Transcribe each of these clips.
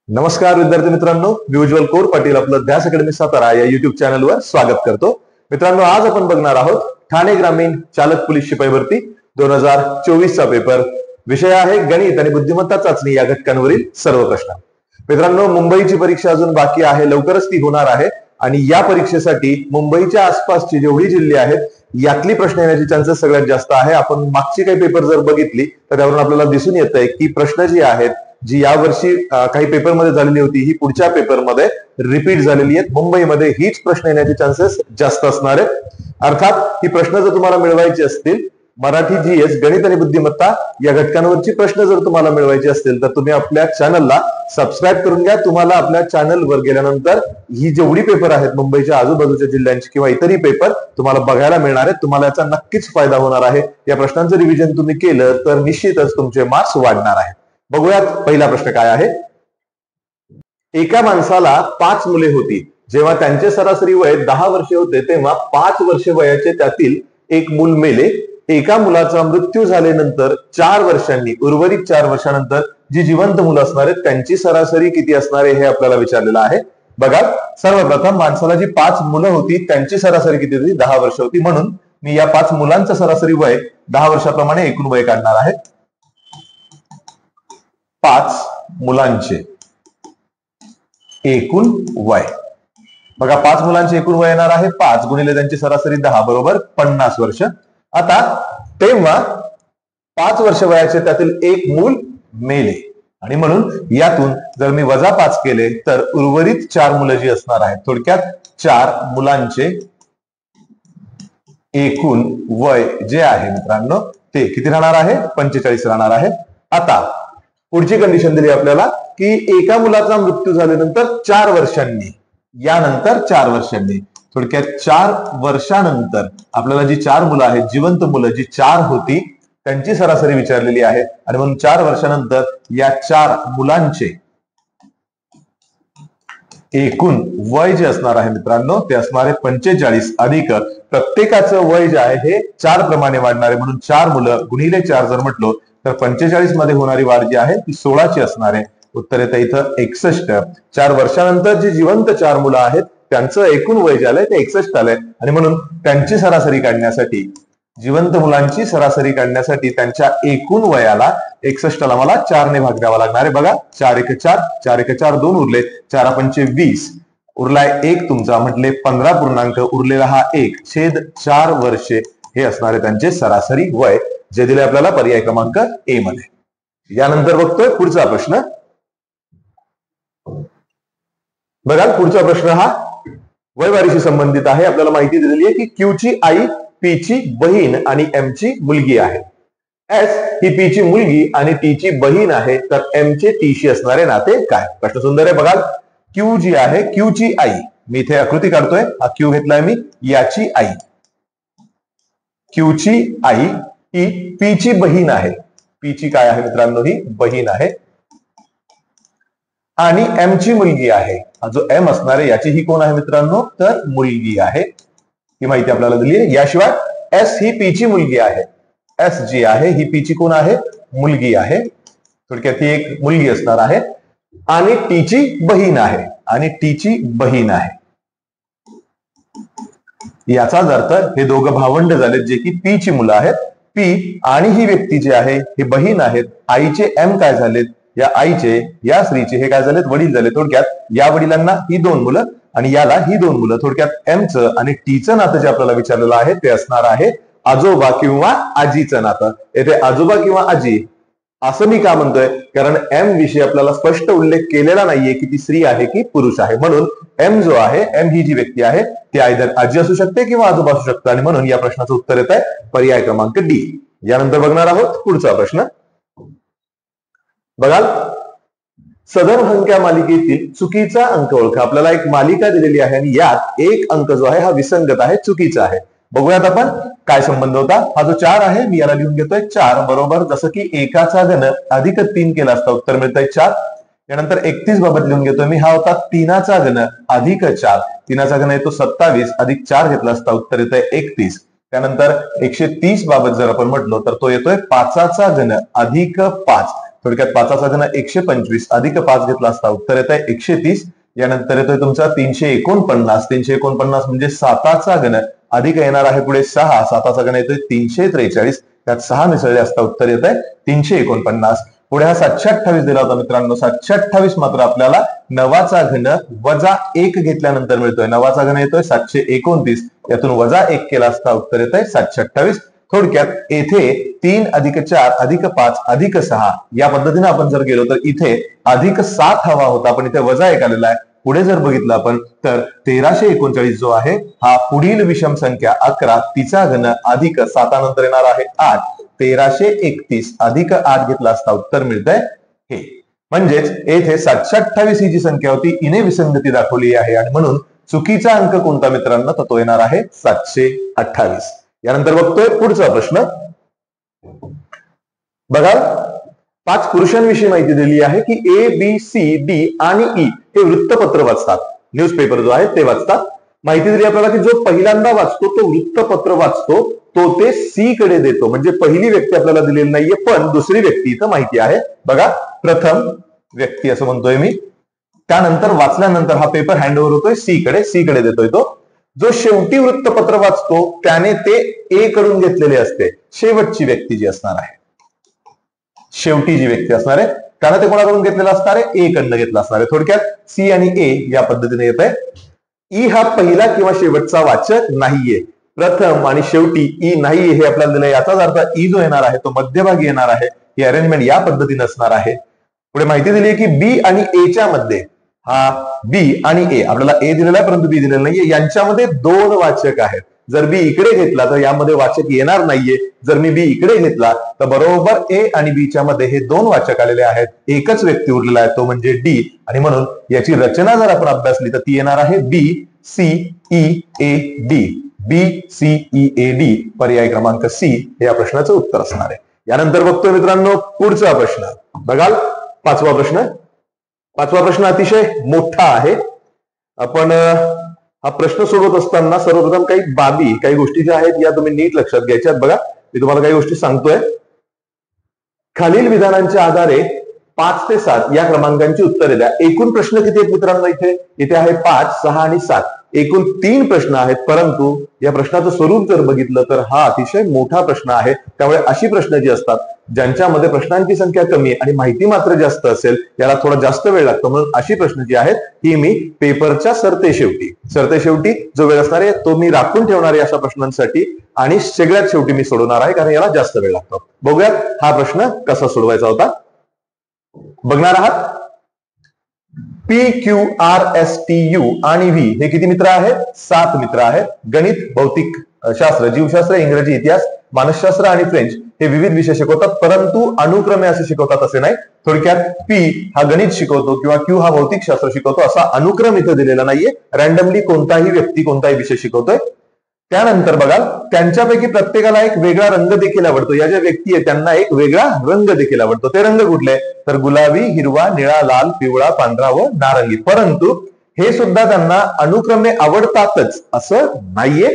नमस्कार विद्यार्थी मित्रांनो, मी उज्ज्वल कौर पाटील आपलं ध्यास अकॅडमी सातारा या युट्यूब चॅनलवर स्वागत करतो. मित्रांनो, आज आपण बघणार आहोत ठाणे ग्रामीण चालक पोलीस शिपाई भरती 2024 चा पेपर. विषय आहे गणित आणि बुद्धिमत्ता चाचणी या घटकांवरील सर्व प्रश्न. मित्रांनो, मुंबईची परीक्षा अजून बाकी आहे, लवकरच ती होणार आहे आणि या परीक्षेसाठी मुंबईच्या आसपासची जेवढी जिल्हे आहेत यातली प्रश्न येण्याची चान्सेस सगळ्यात जास्त आहे. आपण मागची काही पेपर जर बघितली तर त्यावरून आपल्याला दिसून येत आहे की प्रश्न जी आहेत जी यावर्षी काही पेपरमध्ये झालेली होती ही पुढच्या पेपरमध्ये रिपीट झालेली आहेत. मुंबईमध्ये हीच प्रश्न येण्याचे चान्सेस जास्त असणार आहेत. अर्थात ही प्रश्न जर तुम्हाला मिळवायची असतील, मराठी जीएस, गणित आणि बुद्धिमत्ता या घटकांवरची प्रश्न जर तुम्हाला मिळवायची असतील तर तुम्ही आपल्या चॅनलला सबस्क्राईब करून घ्या. तुम्हाला आपल्या चॅनलवर गेल्यानंतर ही जेवढी पेपर आहेत मुंबईच्या आजूबाजूच्या जिल्ह्यांची किंवा इतरही पेपर तुम्हाला बघायला मिळणार आहेत. तुम्हाला याचा नक्कीच फायदा होणार आहे. या प्रश्नांचं रिव्हिजन तुम्ही केलं तर निश्चितच तुमचे मार्क्स वाढणार आहेत. बघूयात पहिला प्रश्न काय आहे. एका माणसाला 5 मुले होती. जेव्हा त्यांचे सरासरी वय 10 वर्षे होते तेव्हा 5 वर्षे वयाचे त्यातील एक मूल मेले. एका मुलाचा मृत्यू झाल्यानंतर 4 वर्षांनी, उर्वरित 4 वर्षानंतर जी जिवंत मुलं असणार आहेत त्यांची सरासरी किती असणार आहे हे आपल्याला विचारलेलं आहे. बघा, सर्वप्रथम माणसाला जी 5 मुलं होती त्यांची सरासरी किती होती? 10 वर्ष होती. म्हणून मी या 5 मुलांचं सरासरी वय 10 वर्षाप्रमाणे एकूण वय काढणार आहे. 5 मुलांचे एकूण वय. बघा, 5 मुलांचे एकूण वय येणार आहे 5 गुणिले त्यांची सरासरी 10 बरोबर 50 वर्ष. आता तेव्हा 5 वर्ष वयाचे त्यातील एक मूल मेले आणि म्हणून यातून जर मी वजा 5 केले तर उर्वरित 4 मुलं जी असणार आहेत, थोडक्यात 4 मुलांचे एकूण वय जे आहे मित्रांनो ते किती राहणार आहे? 45 राहणार आहे. आता पुढची कंडिशन दिली आपल्याला की एका मुलाचा मृत्यू झाल्यानंतर 4 वर्षांनी, यानंतर 4 वर्षांनी, थोडक्यात 4 वर्षानंतर आपल्याला जी 4 मुलं आहेत, जिवंत मुलं जी 4 होती त्यांची सरासरी विचारलेली आहे आणि म्हणून 4 वर्षानंतर या 4 मुलांचे एकूण वय जे असणार आहे मित्रांनो ते असणार आहे 45 अधिक प्रत्येकाचं वय जे आहे हे 4 प्रमाणे वाढणार आहे. म्हणून 4 मुलं गुणिले 4 जर म्हटलो तर 45 मध्ये होणारी वाढ जी आहे ती 16 ची असणार आहे. उत्तर येतं इथं 61. 4 वर्षानंतर जी जिवंत 4 मुलं आहेत त्यांचं एकूण वय जे आलंय ते 61 आलंय आणि म्हणून त्यांची सरासरी काढण्यासाठी, जिवंत मुलांची सरासरी काढण्यासाठी त्यांच्या एकूण वयाला 61 ला मला 4 ने भाग द्यावा लागणार आहे. बघा, 4 1 4, 4 1 4, 2 उरले, 4 5 20, उरलाय 1 तुमचा, म्हटले 15 पूर्णांक, उरलेला हा 1 छेद 4 वर्षे हे असणारे त्यांचे सरासरी वय जे दिले आपल्याला पर्याय क्रमांक ए मध्ये. यानंतर बघतोय पुढचा प्रश्न. बघा, पुढचा प्रश्न हा वयवारीशी संबंधित आहे. आपल्याला माहिती दिलेली आहे की क्यू ची आई पी ची बहीण आणि एम ची मुलगी आहे. एस ही पी ची मुलगी आणि टी ची बहीण आहे, तर एम चे टी शी असणारे नाते काय? प्रश्न सुंदर आहे. बघा, क्यू जी आहे, क्यू ची आई, मी इथे आकृती काढतोय, हा क्यू घेतलाय मी, याची आई, क्यू ची आई ही पी ची बहीण आहे. पी ची काय आहे मित्रांनो? ही बहीण आहे. आणि एम ची मुलगी आहे. हा जो एम असणार आहे याची ही कोण आहे मित्रांनो? तर मुलगी आहे. ही माहिती आपल्याला दिली आहे. याशिवाय एस ही पी ची मुलगी आहे. एस जी आहे ही पी ची कोण आहे? मुलगी आहे. थोडक्यात ही एक मुलगी असणार आहे आणि टी ची बहीण आहे. आणि टी ची बहीण आहे याचाच अर्थ हे दोघं भावंड झालेत जे की पी ची मुलं आहेत. पी आणि ही व्यक्ती जी आहे हे बहीण आहेत. आईचे एम काय झालेत? या आईचे, या स्त्रीचे हे काय झालेत? वडील झाले. थोडक्यात या वडिलांना ही 2 मुलं आणि याला ही 2 मुलं. थोडक्यात एमचं आणि टीचं नातं जे आपल्याला विचारलेलं आहे ते असणार आहे आजोबा किंवा आजीचं नातं. येथे आजोबा किंवा आजी असं मी का म्हणतोय? कारण एम विषयी आपल्याला स्पष्ट उल्लेख केलेला नाहीये की ती स्त्री आहे की पुरुष आहे. म्हणून एम जो आहे, एम ही जी व्यक्ती आहे ती आयदर आजी असू शकते किंवा आजोबा असू शकते आणि म्हणून या प्रश्नाचं उत्तर येत आहे पर्याय क्रमांक डी. यानंतर बघणार आहोत पुढचा प्रश्न. बघाल, सदर अंक्या मालिकेतील चुकीचा अंक ओळखा. आपल्याला एक मालिका दिलेली आहे आणि यात एक अंक जो आहे हा विसंगत आहे, चुकीचा आहे. बघूयात आपण काय संबंध होता. हा जो 4 आहे मी याला लिहून घेतोय 4 बरोबर जसं की एकाचा घन अधिक 3 केला असता उत्तर मिळतंय 4. यानंतर 31 बाबत लिहून घेतोय मी, हा होता 3चा घन अधिक 4, 3चा घन येतो 27 अधिक 4 घेतला असता उत्तर येतंय 31. त्यानंतर 130 बाबत जर आपण म्हटलो तर तो येतोय 5चा घन अधिक 5 थोडक्यात 5चा घन 125 अधिक 5 घेतला असता उत्तर येत आहे 130. यानंतर येतोय तुमचा 349. 349 म्हणजे 7चा घन अधिक येणार आहे पुढे 6. 7चा घन येतोय 343. त्यात 6 मिसळले असता उत्तर येत आहे 349. पुढे हा 728 दिला होता मित्रांनो. 728 मात्र आपल्याला 9चा घन वजा 1 घेतल्यानंतर मिळतोय. 9चा घन येतोय 729. यातून वजा 1 केला असता उत्तर येत आहे 728. थोडक्यात येथे 3 अधिक 4 अधिक 5 अधिक 6 या पद्धतीने आपण जर गेलो तर इथे अधिक 7 हवा होता, पण इथे वजा 1 आलेला आहे. पुढे जर बघितलं आपण तर 1339 जो आहे हा पुढील विषम संख्या 11 तिचा घन अधिक 7 नंतर येणार आहे 8. 1331 अधिक 8 घेतला असता उत्तर मिळतंय हे. म्हणजेच येथे 728 ही जी संख्या होती हिने विसंगती दाखवली आहे आणि म्हणून चुकीचा अंक कोणता मित्रांनो, तर तो येणार आहे 728. यानंतर बघतोय पुढचा प्रश्न. बघा 5 पुरुषांविषयी माहिती दिली आहे की ए, बी, सी, डी आणि ई हे वृत्तपत्र वाचतात. न्यूजपेपर जो आहे ते वाचतात. माहिती दिली आपल्याला की जो पहिल्यांदा वाचतो तो वृत्तपत्र वाचतो तो ते सी कडे देतो. म्हणजे पहिली व्यक्ती आपल्याला दिलेली नाहीये, पण दुसरी व्यक्ती इथं माहिती आहे. बघा प्रथम व्यक्ती असं म्हणतोय मी. त्यानंतर वाचल्यानंतर हा पेपर हँडओव्हर होतोय सी कडे देतोय तो. जो शेवटी वृत्तपत्र वाचतो त्याने ते ए कडून घेतलेले असते. शेवटची व्यक्ती जी असणार आहे, शेवटी जी व्यक्ती असणार आहे त्याला ते कोणाकडून घेतलेलं असणार आहे, ए कडनं घेतलं असणार आहे. थोडक्यात सी आणि ए या पद्धतीने येत आहे. ई हा पहिला किंवा शेवटचा वाचक नाहीये. प्रथम आणि शेवटी ई नाही हे आपल्याला दिलंय. याचाच अर्थ ई जो येणार आहे तो मध्यभागी येणार आहे. ही अरेंजमेंट या पद्धतीने असणार आहे. पुढे माहिती दिली आहे की बी आणि ए च्या मध्ये, हा बी आणि ए आपल्याला ए दिलेला आहे परंतु बी दिलेला नाहीये, यांच्यामध्ये 2 वाचक आहेत. जर बी इकडे घेतला तर यामध्ये वाचक येणार नाहीये. जर मी बी इकडे घेतला तर बरोबर ए आणि बी च्या मध्ये हे 2 वाचक आलेले आहेत. एकच व्यक्ती उरलेला आहे तो म्हणजे डी. आणि म्हणून याची रचना जर आपण अभ्यासली तर ती येणार आहे B C E A D. B C E A D पर्याय क्रमांक सी हे या प्रश्नाचं उत्तर असणार आहे. यानंतर बघतोय मित्रांनो पुढचा प्रश्न. बघाल 5वा प्रश्न. 5वा प्रश्न अतिशय मोठा आहे. आपण हा प्रश्न सोडवत असताना सर्वप्रथम काही गोष्टी ज्या आहेत या तुम्ही नीट लक्षात घ्यायच्यात. बघा मी तुम्हाला काही गोष्टी सांगतोय. खालील विधानांच्या आधारे 5 ते 7 या क्रमांकांची उत्तरे द्या. एकूण प्रश्न किती आहेत मित्रांनो इथे आहे 5, 6 आणि 7. एकूण 3 प्रश्न आहेत, परंतु या प्रश्नाचं स्वरूप जर बघितलं तर हा अतिशय मोठा प्रश्न आहे. त्यामुळे अशी प्रश्न जी असतात ज्यांच्यामध्ये प्रश्नांची संख्या कमी आणि माहिती मात्र जास्त असेल याला थोडा जास्त वेळ लागतो. म्हणून अशी प्रश्न जी आहेत ही मी पेपरच्या सरतेशेवटी जो वेळ असणार आहे तो मी राखून ठेवणार आहे अशा प्रश्नांसाठी आणि सगळ्यात शेवटी मी सोडवणार आहे कारण याला जास्त वेळ लागतो. बघूयात हा प्रश्न कसा सोडवायचा होता. बघणार आहात. P Q R S T U आणि व्ही हे किती मित्र आहेत? 7 मित्र आहेत. गणित, भौतिक शास्त्र, जीवशास्त्र, इंग्रजी, इतिहास, मानसशास्त्र आणि फ्रेंच हे विविध विषय शिकवतात, परंतु अनुक्रमे असे शिकवतात असे नाही. थोडक्यात पी हा गणित शिकवतो किंवा क्यू हा भौतिक शास्त्र शिकवतो असा अनुक्रम इथं दिलेला नाहीये. रॅन्डमली कोणताही व्यक्ती कोणताही विषय शिकवतोय. त्यानंतर बघा त्यांच्यापैकी प्रत्येकाला एक वेगळा रंग देखील आवडतो. या ज्या व्यक्ती आहेत त्यांना एक वेगळा रंग देखील आवडतो. ते रंग कुठले? तर गुलाबी, हिरवा, निळा, लाल, पिवळा, पांढरा व नारंगी. परंतु हे सुद्धा त्यांना अनुक्रमे आवडतातच असं नाहीये.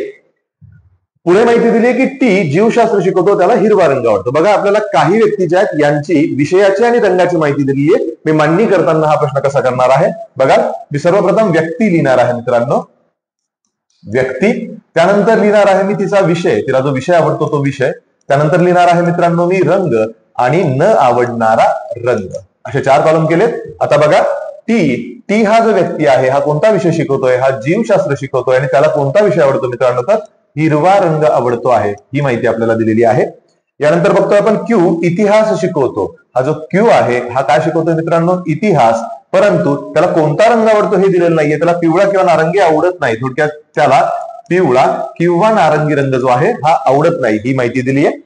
पुढे माहिती दिली आहे की टी जीवशास्त्र शिकवतो त्याला हिरवा रंग आवडतो. बघा आपल्याला काही व्यक्ती ज्या आहेत यांची विषयाची आणि रंगाची माहिती दिलेली आहे. मी मांडणी करताना हा प्रश्न कसा करणार आहे बघा. मी सर्वप्रथम व्यक्ती लिहिणार आहे मित्रांनो, व्यक्ती. त्यानंतर लिहिणार आहे मी तिचा विषय, तिला जो विषय आवडतो तो विषय. त्यानंतर लिहिणार आहे मित्रांनो मी रंग आणि न आवडणारा रंग. असे 4 कॉलम केलेत. आता बघा टी हा जो व्यक्ती आहे हा कोणता विषय शिकवतोय? हा जीवशास्त्र शिकवतोय आणि त्याला कोणता विषय आवडतो मित्रांनो? तर हिरवा रंग आवडतो आहे. ही माहिती आपल्याला दिलेली आहे. यानंतर बघतोय आपण क्यू इतिहास शिकवतो. हा जो क्यू आहे हा काय शिकवतोय मित्रांनो? इतिहास. परंतु त्याला कोणता रंग आवडतो हे दिलेलं नाहीये. त्याला पिवळा किंवा नारंगी आवडत नाही. थोडक्यात त्याला पिवळा किंवा नारंगी रंग जो आहे हा आवडत नाही ही माहिती दिली आहे.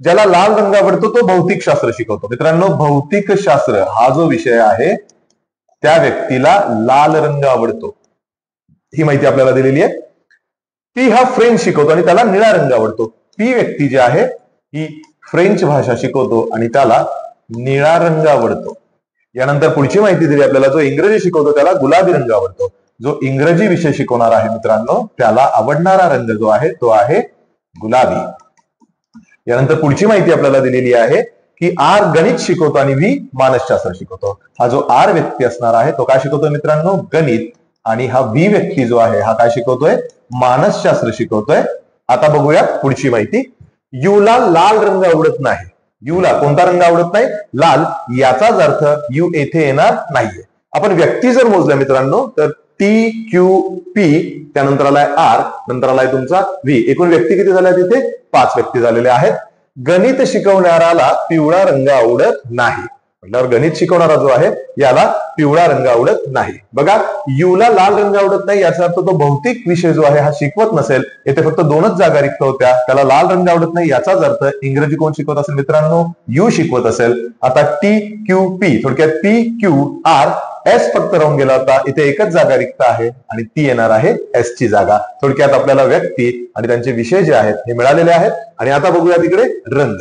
ज्याला लाल रंग आवडतो तो भौतिक शास्त्र शिकवतो. मित्रांनो भौतिक शास्त्र हा जो विषय आहे त्या व्यक्तीला लाल रंग आवडतो ही माहिती आपल्याला दिलेली आहे. टी हा फ्रेंच शिकवतो आणि त्याला निळा रंग आवडतो. पी व्यक्ती जी आहे ही फ्रेंच भाषा शिकवतो आणि त्याला निळा रंग आवडतो. यानंतर पुढची माहिती दिली आपल्याला जो इंग्रजी शिकवतो त्याला गुलाबी रंग आवडतो. जो इंग्रजी विषय शिकवणार आहे मित्रांनो त्याला आवडणारा रंग जो आहे तो आहे गुलाबी. यानंतर पुढची माहिती आपल्याला दिलेली आहे की आर गणित शिकवतो आणि व्ही मानसशास्त्र शिकवतो. हा जो आर व्यक्ती असणार आहे तो काय शिकवतोय मित्रांनो, गणित, आणि हा व्ही व्यक्ती जो आहे हा काय शिकवतोय, मानसशास्त्र शिकवतोय. आता बघूया पुढची माहिती. यूला लाल रंग आवडत नाही. यूला कोणता रंग आवडत नाही, लाल. याचाच अर्थ यू येथे येणार नाहीये. आपण व्यक्ती जर मोजल्या मित्रांनो तर टी क्यू पी, त्यानंतर आलाय आर, नंतर आलाय तुमचा व्ही. एकूण व्यक्ती किती झाल्या तिथे, 5 व्यक्ती झालेले आहेत. गणित शिकवणाऱ्याला पिवळा रंग आवडत नाही. म्हटल्यावर गणित शिकवणारा जो आहे याला पिवळा रंग आवडत नाही. बघा, यूला लाल रंग आवडत नाही याचा अर्थ तो भौतिक विषय जो आहे हा शिकवत नसेल. येथे फक्त 2च जागा रिक्त होत्या, त्याला लाल रंग आवडत नाही. याचाच अर्थ इंग्रजी कोण शिकवत असेल मित्रांनो, यू शिकवत असेल. आता टी क्यू पी, थोडक्यात पी क्यू आर, एस फक्त राहून गेला होता. इथे एकच जागा रिक्त आहे आणि ती येणार आहे एस ची जागा. थोडक्यात आपल्याला व्यक्ती आणि त्यांचे विषय जे आहेत हे मिळालेले आहेत. आणि आता बघूया तिकडे रंग.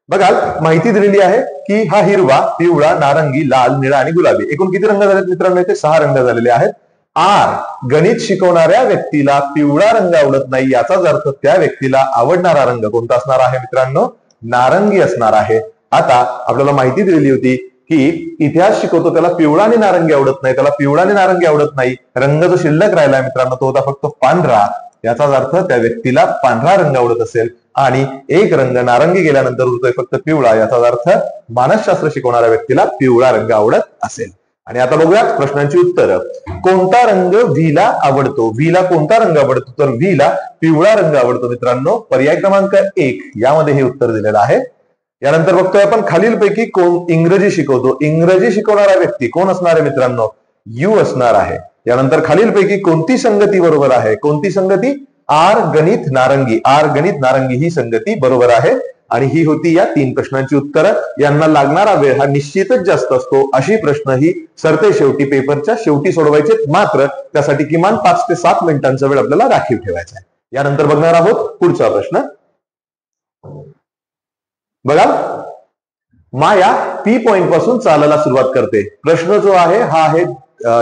बघा, माहिती दिलेली आहे की हा हिरवा, पिवळा, नारंगी, लाल, निळा आणि गुलाबी. एकूण किती रंग झालेत मित्रांनो, इथे 6 रंग झालेले आहेत. आर, गणित शिकवणाऱ्या व्यक्तीला पिवळा रंग आवडत नाही. याचाच अर्थ त्या व्यक्तीला आवडणारा रंग कोणता असणार आहे मित्रांनो, नारंगी असणार आहे. आता आपल्याला माहिती दिलेली होती की इतिहास शिकवतो त्याला पिवळा आणि नारंगी आवडत नाही, त्याला पिवळा आणि नारंगी आवडत नाही. रंग जो शिल्लक राहिला मित्रांनो तो होता फक्त पांढरा. याचाच अर्थ त्या व्यक्तीला पांढरा रंग आवडत असेल आणि एक रंग नारंगी गेल्यानंतर उरतोय फक्त पिवळा. याचा अर्थ मानसशास्त्र शिकवणाऱ्या व्यक्तीला पिवळा रंग आवडत असेल. आणि आता बघूया प्रश्नांची उत्तरं. कोणता रंग व्हीला आवडतो? व्हीला कोणता रंग आवडतो? तर व्हीला पिवळा रंग आवडतो मित्रांनो. पर्याय क्रमांक 1 यामध्ये हे उत्तर दिलेलं आहे. यानंतर बघतोय आपण खालीलपैकी कोण इंग्रजी शिकवतो? इंग्रजी शिकवणारा व्यक्ती कोण असणार आहे मित्रांनो? यू असणार आहे. यानंतर खालीलपैकी कोणती संगती बरोबर आहे? कोणती संगती? आर गणित नारंगी. आर गणित नारंगी ही संगती बरोबर आहे. आणि ही होती या 3 प्रश्नांची उत्तरं. यांना लागणारा वेळ हा निश्चितच जास्त असतो. अशी प्रश्न ही सरते शेवटी पेपरच्या शेवटी सोडवायचे, मात्र त्यासाठी किमान 5 ते 7 मिनिटांचा वेळ आपल्याला राखीव ठेवायचा आहे. यानंतर बघणार आहोत पुढचा प्रश्न. बघा, माया पी पॉइंट पासून चालायला सुरुवात करते. प्रश्न जो आहे हा आहे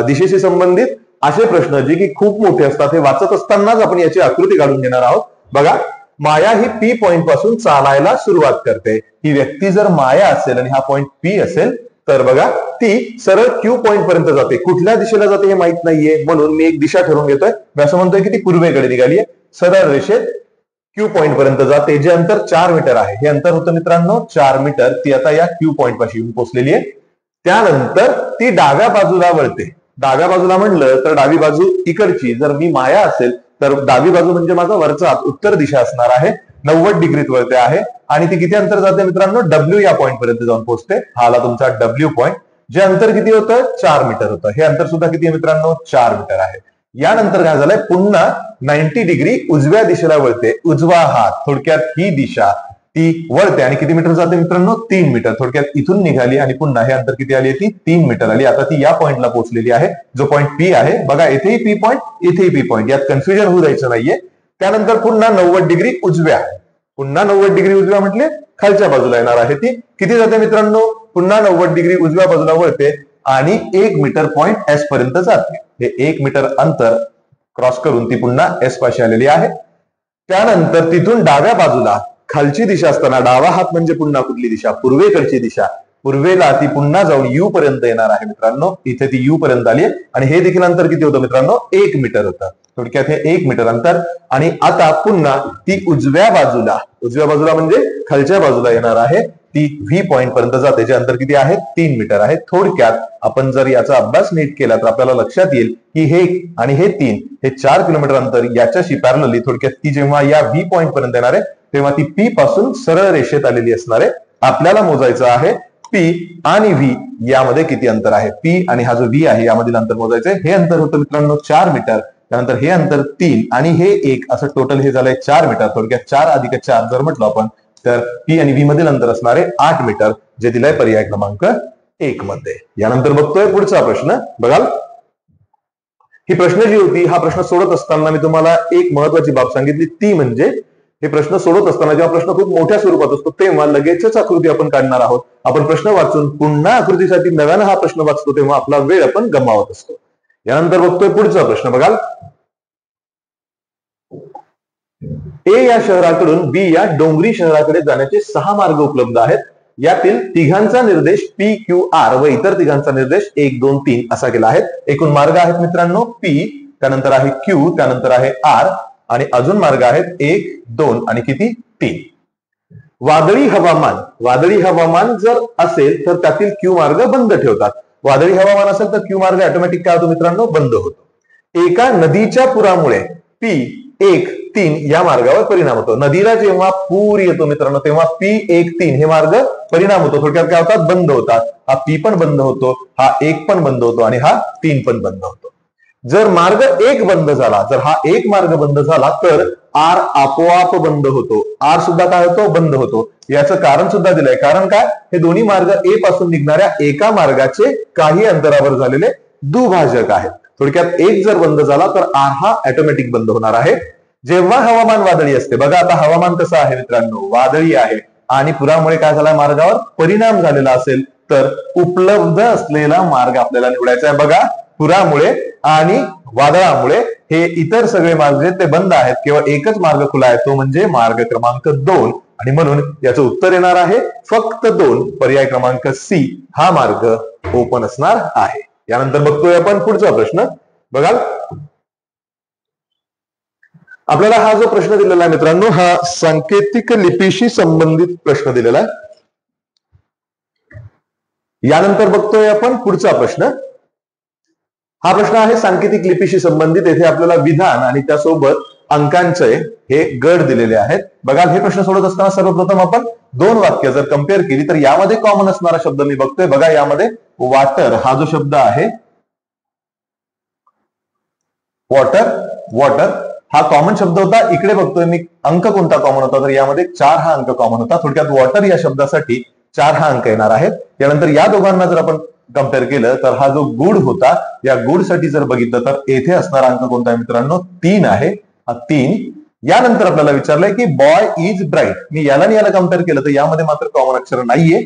दिशेशी संबंधित असे प्रश्न जे की खूप मोठे असतात. हे वाचत असतानाच आपण याची आकृती काढून घेणार आहोत. बघा, माया ही पी पॉइंट पासून चालायला सुरुवात करते. ही व्यक्ती जर माया असेल आणि हा पॉइंट पी असेल तर बघा ती सरळ क्यू पॉइंट पर्यंत जाते. कुठल्या दिशेला जाते हे माहित नाहीये, म्हणून मी एक दिशा ठरवून घेतोय. मी असं म्हणतोय की ती पूर्वेकडे निघाली आहे. सरळ रेषेत क्यू पॉइंट पर्यंत जाते. जे अंतर 4 मीटर आहे हे अंतर होतं मित्रांनो 4 मीटर. ती आता या क्यू पॉइंट पाशी येऊन पोहोचलेली आहे. त्यानंतर ती डाव्या बाजूला वळते. डाव्या बाजूला म्हणलं तर डावी बाजू इकडची. जर मी माया असेल तर डावी बाजू म्हणजे माझा वरचा उत्तर दिशा असणार आहे. 90 डिग्रीत वळते आहे. आणि ती किती अंतर जाते मित्रांनो? डब्ल्यू या पॉइंट पर्यंत जाऊन पोहोचते. हा आला तुमचा डब्ल्यू पॉइंट. जे अंतर किती होतं? 4 मीटर होतं. हे अंतर सुद्धा किती आहे मित्रांनो? 4 मीटर आहे. यानंतर काय झालंय? पुन्हा 90 डिग्री उजव्या दिशेला वळते. उजवा हात, थोडक्यात ही दिशा ती वळते आणि किती मीटर जाते मित्रांनो? 3 मीटर. थोडक्यात इथून निघाली आणि पुन्हा हे अंतर किती आली? ती 3 मीटर आली. आता ती या पॉइंटला पोहोचलेली आहे जो पॉइंट पी आहे. बघा, इथेही पी पॉइंट, इथेही पी पॉइंट, यात कन्फ्युजन होऊ द्यायचं नाहीये. त्यानंतर पुन्हा 90 डिग्री उजव्या. पुन्हा 90 डिग्री उजव्या म्हटले खालच्या बाजूला येणार आहे. ती किती जाते मित्रांनो? पुन्हा 90 डिग्री उजव्या बाजूला वळते आणि 1 मीटर पॉइंट एस पर्यंत जाते. हे 1 मीटर अंतर क्रॉस करून ती पुन्हा एस पाशी आलेली आहे. त्यानंतर तिथून डाव्या बाजूला खालची दिशा असताना डावा हात म्हणजे पुन्हा कुठली दिशा? पूर्वेकडची दिशा. पूर्वेला ती पुन्हा जाऊन यू पर्यंत येणार आहे मित्रांनो. इथे ती यू पर्यंत आली आणि हे देखील अंतर किती होतं मित्रांनो? 1 मीटर होतं. थोडक्यात हे 1 मीटर अंतर. आणि आता पुन्हा ती उजव्या बाजूला म्हणजे खालच्या बाजूला येणार आहे. ती व्ही पॉइंट पर्यंत जाते. जे अंतर किती आहे? 3 मीटर आहे. थोडक्यात आपण जर याचा अभ्यास नीट केला तर आपल्याला लक्षात येईल की हे आणि हे 3 हे 4 किलोमीटर अंतर याच्याशी पॅरलली थोडक्यात ती जेव्हा या व्ही पॉइंट पर्यंत येणार आहे तेव्हा ती पी पासून सरळ रेषेत आलेली असणार आहे. आपल्याला मोजायचं आहे पी आणि व्ही यामध्ये किती अंतर आहे. पी आणि हा जो व्ही आहे यामधील अंतर मोजायचंय. हे अंतर होतं मित्रांनो 4 मीटर. त्यानंतर हे अंतर 3 आणि हे 1 असं टोटल हे झालंय 4 मीटर. थोडक्यात 4 अधिक 4 जर म्हटलं आपण तर पी आणि व्ही मधील अंतर असणार आहे 8 मीटर, जे दिलंय पर्याय क्रमांक 1 मध्ये. यानंतर बघतोय पुढचा प्रश्न. बघाल, ही प्रश्न जी होती हा प्रश्न सोडत असताना मी तुम्हाला एक महत्वाची बाब सांगितली. ती म्हणजे हे प्रश्न सोडत असताना जेव्हा प्रश्न खूप मोठ्या स्वरूपात असतो तेव्हा लगेचच आकृती आपण काढणार आहोत. आपण प्रश्न वाचून पुन्हा आकृतीसाठी नव्यानं हा प्रश्न वाचतो तेव्हा आपला वेळ आपण गमावत असतो. यानंतर बघतोय पुढचा प्रश्न. बघाल, ए या शहराकडून बी या डोंगरी शहराकडे जाण्याचे 6 मार्ग उपलब्ध आहेत. यातील तिघांचा निर्देश PQR व इतर तिघांचा निर्देश 1 2 3 असा केला आहे. एकूण मार्ग आहेत मित्रांनो P, त्यानंतर आहे Q, त्यानंतर आहे R आणि अजून मार्ग आहेत 1 2 आणि किती 3. वादळी हवामान जर असेल तर त्यातील Q मार्ग बंद ठेवतात. वादळी हवामान असेल तर Q मार्ग ऑटोमॅटिक काय होतो मित्रांनो, बंद होतो. एका नदीच्या पुरामुळे P13 या मार्गावर परिणाम होतो. नदीला जेव्हा पूर येतो मित्रांनो तेव्हा P13 हे मार्ग परिणाम होतो. थोडक्यात काय होतात, बंद होतात. हा P पण बंद होतो, हा 1 पण बंद होतो आणि हा 3 पण बंद होतो. जर मार्ग 1 बंद झाला, जर हा 1 मार्ग बंद झाला तर R आपोआप बंद होतो. R सुद्धा काय होतो, बंद होतो. याचं कारण सुद्धा दिलंय. कारण काय, हे दोन्ही मार्ग A पासून निघणाऱ्या एका मार्गाचे काही अंतरावर झालेले दुभाजक आहेत. थोडक्यात 1 जर बंद झाला तर R हा ऑटोमॅटिक बंद होणार आहे. जेव्हा हवामान वादळी असते, बघा आता हवामान कसं आहे मित्रांनो, वादळी आहे आणि पुरामुळे काय झाला, मार्गावर परिणाम झालेला असेल तर उपलब्ध असलेला मार्ग आपल्याला निवडायचा आहे. बघा, पुरामुळे आणि वादळामुळे हे इतर सगळे मार्ग जे ते बंद आहेत, केवळ एकच मार्ग खुला आहे, तो म्हणजे मार्ग क्रमांक 2 आणि म्हणून याचं उत्तर येणार आहे फक्त 2. पर्याय क्रमांक C हा मार्ग ओपन असणार आहे. यानंतर बघतोय आपण पुढचा प्रश्न. बघा, आपल्याला हा जो प्रश्न दिलेला आहे मित्रांनो, हा सांकेतिक लिपीशी संबंधित प्रश्न दिलेला आहे. यानंतर बघतोय आपण पुढचा प्रश्न. हा प्रश्न आहे सांकेतिक लिपीशी संबंधित. येथे आपल्याला विधान आणि त्यासोबत अंकांचे हे गट दिलेले आहेत. बघा, हे प्रश्न सोडत असताना सर्वप्रथम आपण 2 वाक्य जर कम्पेअर केली तर यामध्ये कॉमन असणारा शब्द मी बघतोय. बघा, यामध्ये वॉटर हा जो शब्द आहे, वॉटर हा कॉमन शब्द होता. इकडे बघतोय मी अंक कोणता कॉमन होता, तर यामध्ये 4 हा अंक कॉमन होता. थोडक्यात वॉटर या शब्दासाठी 4 हा अंक येणार आहेत. यानंतर या दोघांना जर आपण कम्पेअर केलं तर हा जो गुड होता, या गुड साठी जर बघितलं तर येथे असणारा अंक कोणता आहे मित्रांनो, 3 आहे. हा 3. यानंतर आपल्याला विचारलंय की बॉय इज ब्राईट. मी याला आणि याला कम्पेअर केलं तर यामध्ये मात्र कॉमन अक्षर नाहीये.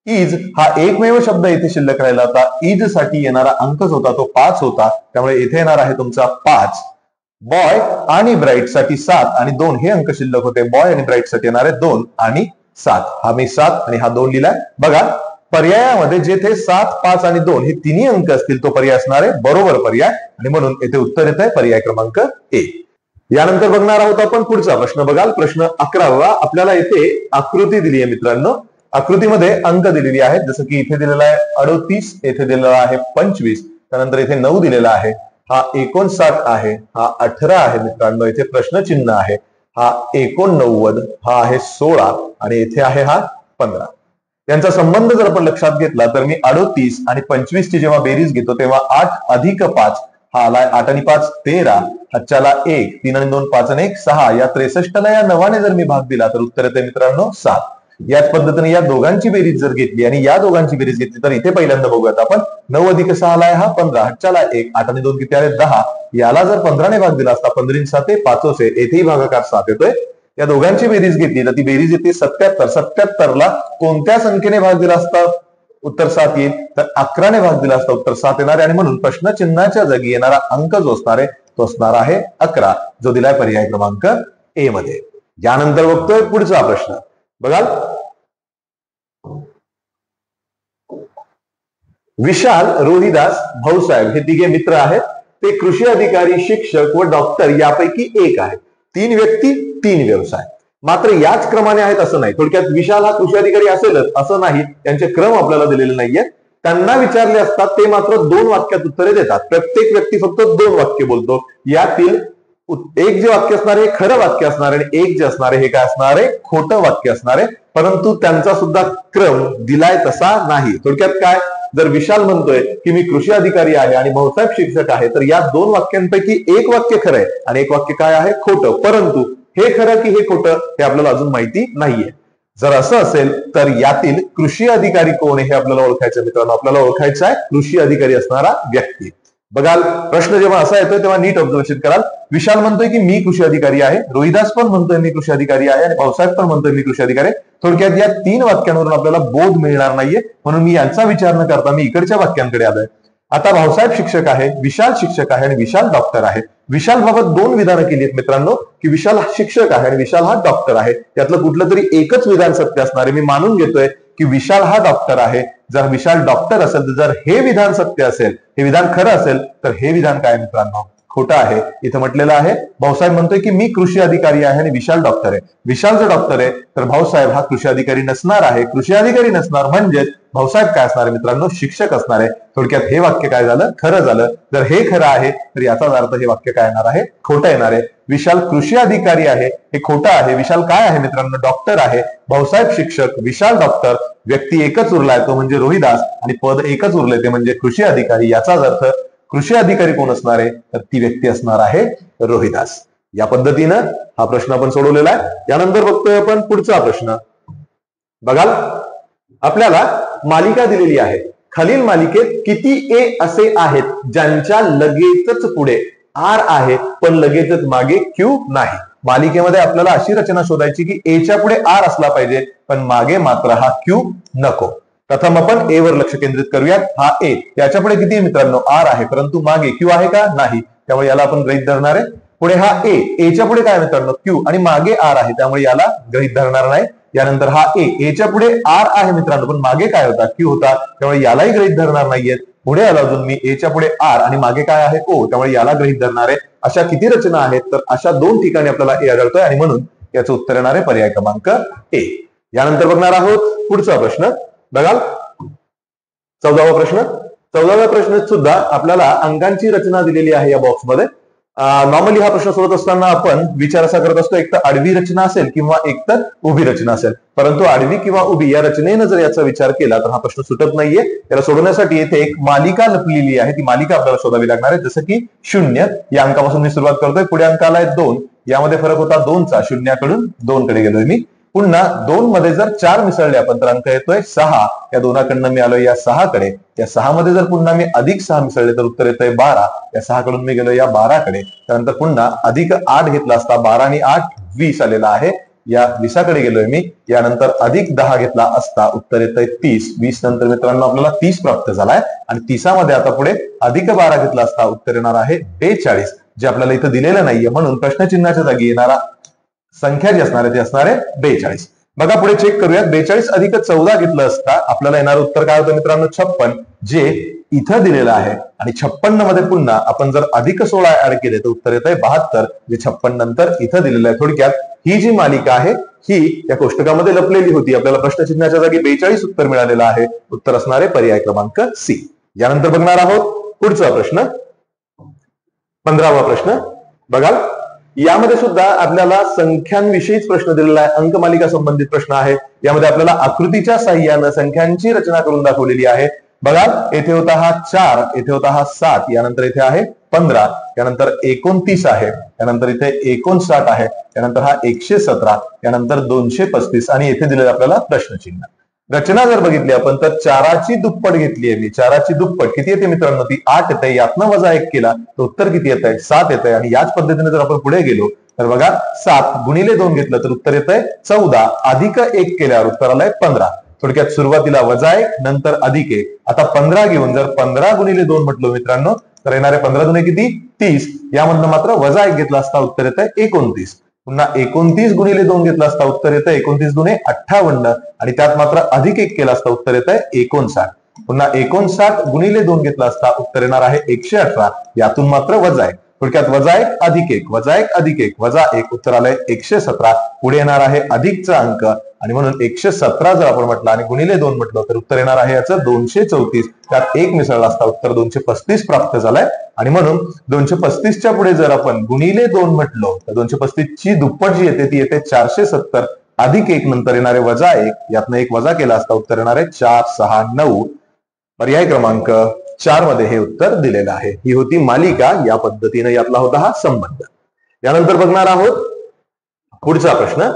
इज हा एकमेव शब्द इथे शिल्लक राहिला होता. इज साठी येणारा अंकच होता तो 5 होता, त्यामुळे इथे येणार आहे तुमचा 5. बॉय आणि ब्राईट साठी 7 आणि 2 हे अंक शिल्लक होते. बॉय आणि ब्राईट साठी येणार आहे 2 आणि 7. हा मी 7 आणि हा 2 लिहिलाय. बघा, पर्यायामध्ये जेथे 7 5 आणि 2 हे तिन्ही अंक असतील तो पर्याय असणार आहे बरोबर पर्याय आणि म्हणून येथे उत्तर येत आहे पर्याय क्रमांक A. यानंतर बघणार आहोत आपण पुढचा प्रश्न. बघाल, प्रश्न 11वा. आपल्याला येथे आकृती दिली आहे मित्रांनो. आकृतीमध्ये अंक दिलेली आहेत, जसं की इथे दिलेला आहे 38, येथे दिलेला आहे 25, त्यानंतर इथे 9 दिलेला आहे, हा 59 आहे, हा 18 आहे मित्रांनो, इथे प्रश्नचिन्ह आहे, हा 89, हा आहे 16 आणि इथे आहे हा 15. यांचा संबंध जर आपण लक्षात घेतला तर मी 38 आणि 25 ची जेव्हा बेरीज घेतो तेव्हा 8 अधिक 5 हा आलाय 8 आणि 5 13, हातच्याला 1, 3 आणि 2 5 आणि 1 6. या 63ला या 9ने जर मी भाग दिला तर उत्तर येते मित्रांनो 7. याच पद्धतीने या दोघांची बेरीज जर घेतली आणि या दोघांची बेरीज घेतली तर इथे पहिल्यांदा बघूयात आपण. 9 अधिक 6 आलाय हा 15, हातच्याला 1, 8 आणि 2 किती आले 10. याला जर 15ने भाग दिला असता 15 7 5 येथेही भागाकार 7 येतोय. या दोघांची बेरीज घेतली तर ती बेरीज येते 77. 77ला कोणत्या संख्येने भाग दिला असता उत्तर 7 येईल, तर 11ने भाग दिला असता उत्तर 7 येणार आहे आणि म्हणून प्रश्नचिन्हाच्या जागी येणारा अंक जो असणार आहे तो असणार आहे 11, जो दिलाय पर्याय क्रमांक A मध्ये. यानंतर बघतोय पुढचा प्रश्न. बघाल, विशाल, रोहिदास, भाऊसाहेब हे तिघे मित्र आहेत. ते कृषी अधिकारी, शिक्षक व डॉक्टर यापैकी एक आहे. 3 व्यक्ती 3 व्यवसाय. मात्र याच क्रमाने आहेत असं नाही. थोडक्यात विशाल हा कृषी अधिकारी असेलच असं नाही, त्यांचे क्रम आपल्याला दिलेले नाहीये. त्यांना विचारले असतात ते मात्र 2 वाक्यात उत्तरे देतात. प्रत्येक व्यक्ती फक्त 2 वाक्य बोलतो. यातील एक जे वाक्य असणार आहे खरं वाक्य असणार आहे आणि एक जे असणार आहे हे काय असणार आहे, खोटं वाक्य असणार आहे. परंतु त्यांचा सुद्धा क्रम दिलाय तसा नाही. थोडक्यात काय, जर विशाल म्हणतोय की मी कृषी अधिकारी आहे आणि भाऊसाहेब शिक्षक आहे, तर या 2 वाक्यांपैकी एक वाक्य खरं आहे आणि एक वाक्य काय आहे, खोटं. परंतु हे खरं की हे खोटं हे आपल्याला अजून माहिती नाहीये. जर असं असेल तर यातील कृषी अधिकारी कोण हे आपल्याला ओळखायचं मित्रांनो. आपल्याला ओळखायचं आहे कृषी अधिकारी असणारा व्यक्ती. बघाल, प्रश्न जेव्हा असा येतोय तेव्हा नीट ऑब्झर्वेशन कराल. विशाल म्हणतोय की मी कृषी अधिकारी आहे, रोहिदास पण म्हणतोय मी कृषी अधिकारी आहे आणि भाऊसाहेब पण म्हणतोय मी कृषी अधिकारी आहे. थोडक्यात या 3 वाक्यांवरून आपल्याला बोध मिळणार नाहीये, म्हणून मी यांचा विचार न करता मी इकडच्या वाक्यांकडे आलोय. आता भाऊसाहेब शिक्षक आहे, विशाल शिक्षक आहे आणि विशाल डॉक्टर आहे. विशाल बाबत 2 विधानं केली आहेत मित्रांनो, की विशाल शिक्षक आहे आणि विशाल हा डॉक्टर आहे. यातलं कुठलं तरी एकच विधान सत्य असणार आहे. मी मानून घेतोय की विशाल हा डॉक्टर आहे. जर विशाल डॉक्टर असेल तर जर हे विधान सत्य असेल, हे विधान खरं असेल, तर हे विधान काय मित्रांनो? खोटं आहे. इथं म्हटलेलं आहे, भाऊसाहेब म्हणतोय की मी कृषी अधिकारी आहे आणि विशाल डॉक्टर आहे. विशाल जर डॉक्टर आहे तर भाऊसाहेब हा कृषी अधिकारी नसणार आहे. कृषी अधिकारी नसणार म्हणजेच भाऊसाहेब काय असणार आहे मित्रांनो? शिक्षक असणार आहे. थोडक्यात हे वाक्य काय झालं? खरं झालं. जर हे खरं आहे तर याचाच अर्थ हे वाक्य काय येणार आहे? खोटं येणार आहे. विशाल कृषी अधिकारी आहे हे खोटं आहे. विशाल काय आहे मित्रांनो? डॉक्टर आहे. भाऊसाहेब शिक्षक, विशाल डॉक्टर, व्यक्ती एकच उरलाय तो म्हणजे रोहिदास, आणि पद एकच उरले ते म्हणजे कृषी अधिकारी. याचाच अर्थ कृषी अधिकारी कोण असणार आहे? तर ती व्यक्ती असणार आहे रोहिदास. या पद्धतीनं हा प्रश्न आपण सोडवलेला आहे. यानंतर बघतोय आपण पुढचा प्रश्न. बघाल, आपल्याला मालिका दिलेली आहे. खालील मालिकेत किती ए असे आहेत ज्यांच्या लगेचच पुढे आर आहे पण लगेचच मागे क्यू नाही? मालिकेमध्ये आपल्याला अशी रचना शोधायची की एच्या पुढे आर असला पाहिजे पण मागे मात्र हा क्यू नको. प्रथम आपण ए वर लक्ष केंद्रित करूयात. हा ए, याच्या पुढे किती मित्रांनो? आर आहे, परंतु मागे क्यू आहे का? नाही. त्यामुळे याला आपण गृहीत धरणार आहे. पुढे हा ए, एच्या पुढे काय मित्रांनो? क्यू, आणि मागे आर आहे, त्यामुळे याला गृहीत धरणार नाही. यानंतर हा ए, एच्या पुढे आर आहे मित्रांनो, पण मागे काय होता? क्यू होता, त्यामुळे यालाही गृहीत धरणार नाहीये. पुढे आला अजून मी, एच्या पुढे आर आणि मागे काय आहे? ओ, त्यामुळे याला गृहीत धरणार आहे. अशा किती रचना आहेत? तर अशा 2 ठिकाणी आपल्याला ए आढळतोय आणि म्हणून याचं उत्तर येणार आहे पर्याय क्रमांक ए. यानंतर बघणार आहोत पुढचा प्रश्न. बघाल, 14वा प्रश्न. 14व्या प्रश्नात सुद्धा आपल्याला अंकांची रचना दिलेली आहे या बॉक्समध्ये. नॉर्मली हा प्रश्न सोडत असताना आपण विचार असा करत असतो, एक तर आडवी रचना असेल किंवा एक तर उभी रचना असेल. परंतु आडवी किंवा उभी या रचनेनं जर याचा विचार केला तर हा प्रश्न सुटत नाहीये. त्याला सोडवण्यासाठी येथे एक मालिका लपलेली आहे. ती मालिका आपल्याला शोधावी लागणार आहे. जसं की 0 या अंकापासून मी सुरुवात करतोय. पुढे अंकाला आहे 2, यामध्ये फरक होता 2चा. 0 कडून 2 कडे गेलोय मी. पुन्हा 2 मध्ये जर 4 मिसळले आपण तर अंक येतोय 6. या 2कडनं मी आलोय या 6 कडे. या 6 मध्ये जर पुन्हा मी अधिक 6 मिसळले तर उत्तर येतोय 12. या 6 कडून मी गेलो या 12 कडे. त्यानंतर पुन्हा अधिक 8 घेतला असता 12 आणि 8 20 आलेला आहे. या 20 कडे गेलोय मी. यानंतर अधिक 10 घेतला असता उत्तर येतंय 30. 20 नंतर मित्रांनो आपल्याला 30 प्राप्त झालाय. आणि 30 मध्ये आता पुढे अधिक 12 घेतला असता उत्तर येणार आहे 42, जे आपल्याला इथं दिलेलं नाहीये. म्हणून प्रश्नचिन्हाच्या जागी येणारा संख्या जी असणार आहे ती असणार आहे 42. बघा पुढे चेक करूयात. 42 अधिक 14 घेतलं असता आपल्याला येणारं उत्तर काय होतं मित्रांनो? 56, जे इथं दिलेलं आहे. आणि 56 मध्ये पुन्हा आपण जर अधिक 16 ऍड केले तर उत्तर येत आहे 72, जे 56 नंतर इथं दिलेलं आहे. थोडक्यात ही जी मालिका आहे ही या कोष्टकामध्ये लपलेली होती. आपल्याला प्रश्नचिन्हाच्या जागी 42 उत्तर मिळालेलं आहे. उत्तर असणार आहे पर्याय क्रमांक सी. यानंतर बघणार आहोत पुढचा प्रश्न. 15वा प्रश्न. बघाल, यामध्ये सुद्धा आपल्याला संख्यांविषयीच प्रश्न दिलेला आहे. अंकमालिका संबंधित प्रश्न आहे. यामध्ये आपल्याला आकृतीच्या साह्यानं संख्यांची रचना करून दाखवलेली आहे. बघा, येथे होता हा 4, येथे होता हा 7, यानंतर इथे आहे 15, यानंतर 29 आहे, यानंतर इथे 59 आहे, यानंतर हा 117, यानंतर 235 आणि येथे दिलेलं आपल्याला प्रश्नचिन्ह. रचना जर बघितली आपण तर 4ची दुप्पट घेतली आहे मी. 4ची दुप्पट किती येते मित्रांनो? ती 8 येते. यातनं वजा 1 केला तर उत्तर किती येत आहे? 7 येत आहे. आणि याच पद्धतीने जर आपण पुढे गेलो तर बघा 7 गुणिले 2 घेतलं तर उत्तर येत आहे 14, अधिक 1 केल्यावर उत्तर आलंय 15. थोडक्यात सुरुवातीला वजा 1 नंतर अधिक 1. आता 15 घेऊन जर 15 गुणिले 2 म्हटलं मित्रांनो तर येणारे 15 दुणे किती? 30. यामधनं मात्र वजा 1 घेतला असता उत्तर येत आहे 29. पुन्हा 29 गुणिले 2 घेतला असता उत्तर येतं 29 दुणे 58 आणि त्यात मात्र अधिक 1 केला असता उत्तर येत आहे 59. पुन्हा 59 गुणिले 2 घेतला असता उत्तर येणार आहे 118. यातून मात्र वजा 1. थोडक्यात वजा 1 अधिक 1, वजा 1 अधिक 1, वजा 1, उत्तर आलंय 117. पुढे येणार आहे अधिकचा अंक आणि म्हणून 117 जर आपण म्हटलं आणि गुणिले 2 म्हटलं तर उत्तर येणार आहे याचं 234. त्यात 1 मिसळला असता उत्तर 235 प्राप्त झालाय. आणि म्हणून 235च्या पुढे जर आपण गुणिले 2 म्हटलो तर 235 ची दुप्पट जी येते ती येते 470, अधिक 1 नंतर येणारे वजा 1, यातनं 1 वजा केला असता उत्तर येणार आहे 4, 6, 9. पर्याय क्रमांक 4 मध्ये हे उत्तर दिलेलं आहे. ही होती मालिका. या पद्धतीने यातला होता हा संबंध. यानंतर बघणार आहोत पुढचा प्रश्न.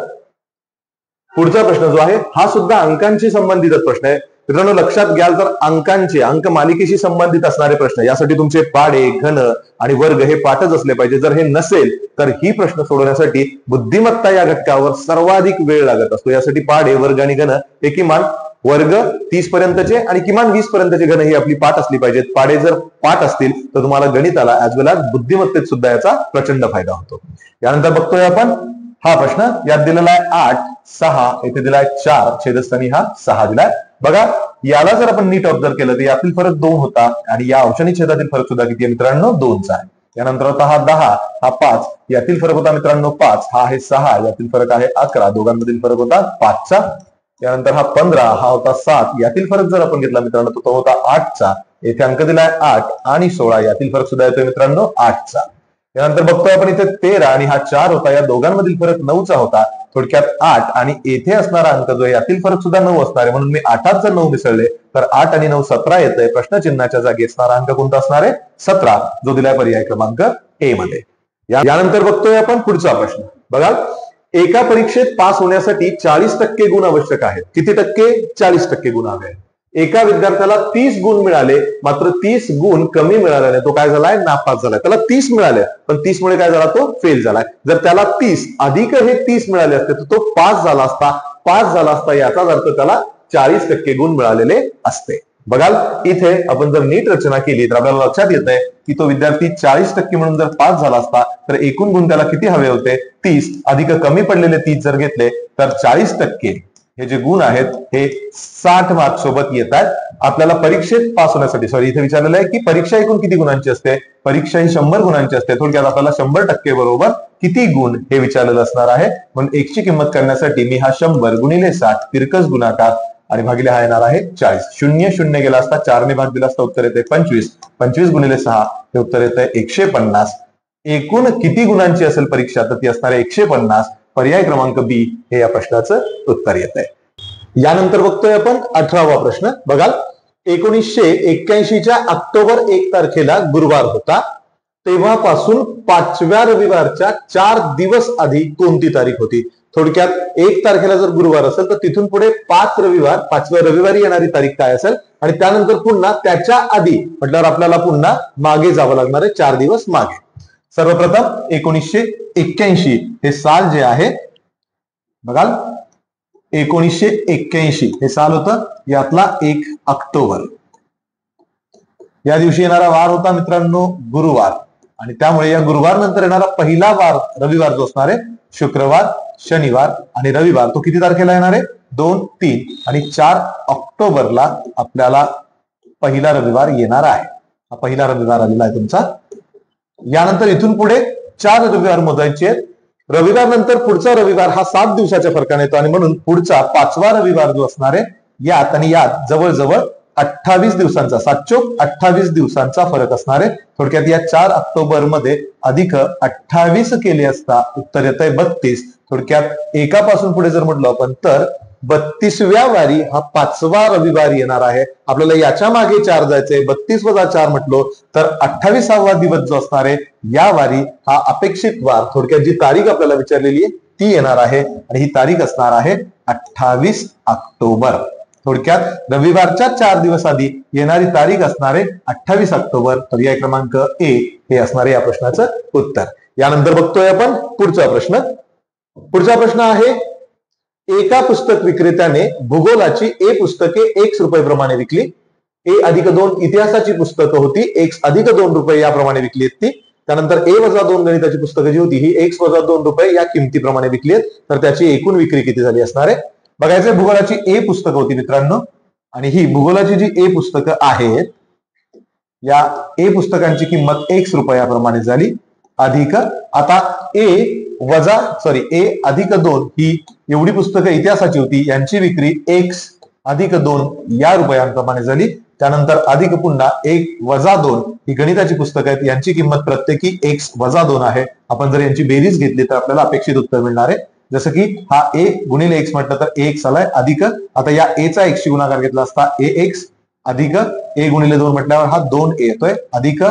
पुढचा प्रश्न जो आहे हा सुद्धा अंकांशी संबंधित प्रश्न आहे. मित्रांनो लक्षात घ्याल तर अंकांचे, अंक मालिकेशी संबंधित असणारे प्रश्न, यासाठी तुमचे पाढे, घन आणि वर्ग हे पाठच असले पाहिजे. जर हे नसेल तर ही प्रश्न सोडवण्यासाठी बुद्धिमत्ता या घटकावर सर्वाधिक वेळ लागत असतो. यासाठी पाढे, वर्ग आणि घन हे किमान वर्ग 30 पर्यंतचे आणि किमान 20 पर्यंतचे घन ही आपली पाठ असली पाहिजेत. पाढे जर पाठ असतील तर तुम्हाला गणिताला ऍज वेल एज बुद्धिमत्तेत सुद्धा याचा प्रचंड फायदा होतो. यानंतर बघतोय आपण हा प्रश्न यात दिलेला आहे 8, 6, इथे दिलाय 4, छेदस्थानी हा 6 दिलाय. बघा याला जर आपण नीट ऑब्झर्व केलं तर यातील फरक 2 होता आणि या अंश आणि छेदातील फरक सुद्धा किती आहे मित्रांनो 2चा आहे. त्यानंतर होता हा 10, हा 5, यातील फरक होता मित्रांनो 5, हा आहे 6, यातील फरक आहे 11, दोघांमधील फरक होता 5चा. त्यानंतर हा 15, हा होता 7, यातील फरक जर आपण घेतला मित्रांनो तो होता 8चा. येथे अंक दिलाय 8 आणि 16, यातील फरक सुद्धा येतोय मित्रांनो 8चा. त्यानंतर बघतोय आपण इथे 13 आणि हा 4 होता, या दोघांमधील फरक 9चा होता. थोडक्यात 8 आणि येथे असणारा अंक जो आहे यातील फरक सुद्धा 9 असणार आहे, म्हणून मी 8 जर 9 मिसळले तर 8 आणि 9 17 येतंय. प्रश्नचिन्हाच्या जागी असणारा अंक कोणता असणार आहे 17, जो दिलाय पर्याय क्रमांक ए मध्ये. यानंतर बघतोय आपण पुढचा प्रश्न. बघा एका परीक्षेत पास होण्यासाठी 40% गुण आवश्यक आहेत. किती टक्के 40% गुण हवे. एका विद्यार्थ्याला 30 गुण मिळाले, मात्र 30 गुण कमी मिळाल्याने तो काय झालाय नापास झालाय. त्याला 30 मिळाले पण 30 मुळे काय झाला तो फेल झालाय. जर त्याला 30 अधिक हे 30 मिळाले असते तर तो पास झाला असता. पास झाला असता याचाच अर्थ त्याला 40% गुण मिळालेले असते. बघाल इथे आपण जर नीट रचना केली तर आपल्याला लक्षात येत आहे की तो विद्यार्थी 40% म्हणून जर पास झाला असता तर एकूण गुण त्याला किती हवे होते 30 अधिक कमी पडलेले 30 जर घेतले तर 40% हे जे गुण आहेत हे 60 मार्क सोबत येत आहेत. आपल्याला परीक्षेत पास होण्यासाठी सॉरी इथे विचारलेलं आहे की परीक्षा एकूण किती गुणांची असते. परीक्षा ही 100 गुणांची असते. थोडक्यात आपल्याला 100% बरोबर किती गुण हे विचारलेलं असणार आहे. म्हणून एकची किंमत करण्यासाठी मी हा 100 गुणिले 60 तिरकस गुणाकार आणि भागिले हा येणार आहे 40. 0 0 गेला असता 4 ने भाग दिला असता उत्तर येते 25. 25 गुणिले 6 हे उत्तर येते 150. एकूण किती गुणांची असेल परीक्षा तर ती असणार आहे 150. पर्याय क्रमांक बी हे या प्रश्नाचं उत्तर येत आहे. यानंतर बघतोय आपण 18वा प्रश्न. बघाल 1981च्या ऑक्टोबर 1 तारखेला गुरुवार होता. तेव्हापासून 5व्या रविवारच्या 4 दिवस आधी कोणती तारीख होती. थोडक्यात 1 तारखेला जर गुरुवार असेल तर तिथून पुढे 5 रविवार 5व्या रविवारी येणारी तारीख काय असेल आणि त्यानंतर पुन्हा त्याच्या आधी म्हटल्यावर आपल्याला पुन्हा मागे जावं लागणार आहे 4 दिवस मागे. सर्वप्रथम 1981 हे साल जे आहे बघाल 1981 हे साल होतं. यातला 1 ऑक्टोबर या दिवशी येणारा वार होता मित्रांनो गुरुवार आणि त्यामुळे या गुरुवार नंतर येणारा पहिला वार रविवार जो असणार आहे शुक्रवार शनिवार आणि रविवार तो किती तारखेला येणार आहे 2 3 आणि 4 ऑक्टोबरला आपल्याला पहिला रविवार येणार आहे. हा पहिला रविवार आलेला आहे तुमचा. यानंतर इथून पुढे 4 रविवार मोजायचे आहेत. रविवार नंतर पुढचा रविवार हा 7 दिवसाच्या फरकाने येतो आणि म्हणून पुढचा 5वा रविवार जो असणार आहे यात आणि यात जवळजवळ 28 दिवसांचा 7-28 दिवसांचा फरक असणार आहे. थोडक्यात या 4 ऑक्टोबर मध्ये अधिक 28 केले असता उत्तर येत आहे 32. थोडक्यात एकापासून पुढे जर म्हटलं आपण तर 32व्या वारी हा 5वा रविवार येणार आहे. आपल्याला याच्या मागे 4 जायचंय. 32 वजा 4 म्हटलो तर 28वा दिवस जो असणार आहे या वारी हा अपेक्षित वार थोडक्यात जी तारीख आपल्याला विचारलेली आहे ती येणार आहे आणि ही तारीख असणार आहे 28 ऑक्टोबर. थोडक्यात रविवारच्या 4 दिवस आधी येणारी तारीख असणार आहे 28 ऑक्टोबर. पर्याय क्रमांक ए हे असणार आहे या प्रश्नाचं उत्तर. यानंतर बघतोय आपण पुढचा प्रश्न. पुढचा प्रश्न आहे एका पुस्तक विक्रेत्याने भूगोलाची ए पुस्तके X रुपये प्रमाणे विकली. A+2 इतिहासाची पुस्तकं होती X+2 रुपये याप्रमाणे विकली आहेत ती. त्यानंतर A-2 गणिताची पुस्तकं जी होती ही X+2 रुपये या किमतीप्रमाणे विकली आहेत. तर त्याची एकूण विक्री किती झाली असणार आहे बघायचं. भूगोलाची ए पुस्तकं होती मित्रांनो आणि ही भूगोलाची जी ए पुस्तकं आहेत या ए पुस्तकांची किंमत X रुपयाप्रमाणे झाली. अधिक आता A+2 ही एवढी पुस्तकं इतिहासाची होती यांची विक्री X+2 या रुपयांप्रमाणे झाली. त्यानंतर अधिक पुन्हा 1-2 ही गणिताची पुस्तकं आहेत यांची किंमत प्रत्येकी X+2 आहे. आपण जर यांची बेरीज घेतली तर आपल्याला अपेक्षित उत्तर मिळणार आहे. जसं की हा A गुणिले X म्हटलं तर AX आलाय. अधिक आता या A चा X शी गुणाकार घेतला असता AX अधिक A गुणिले 2 म्हटल्यावर हा 2A येतोय. अधिक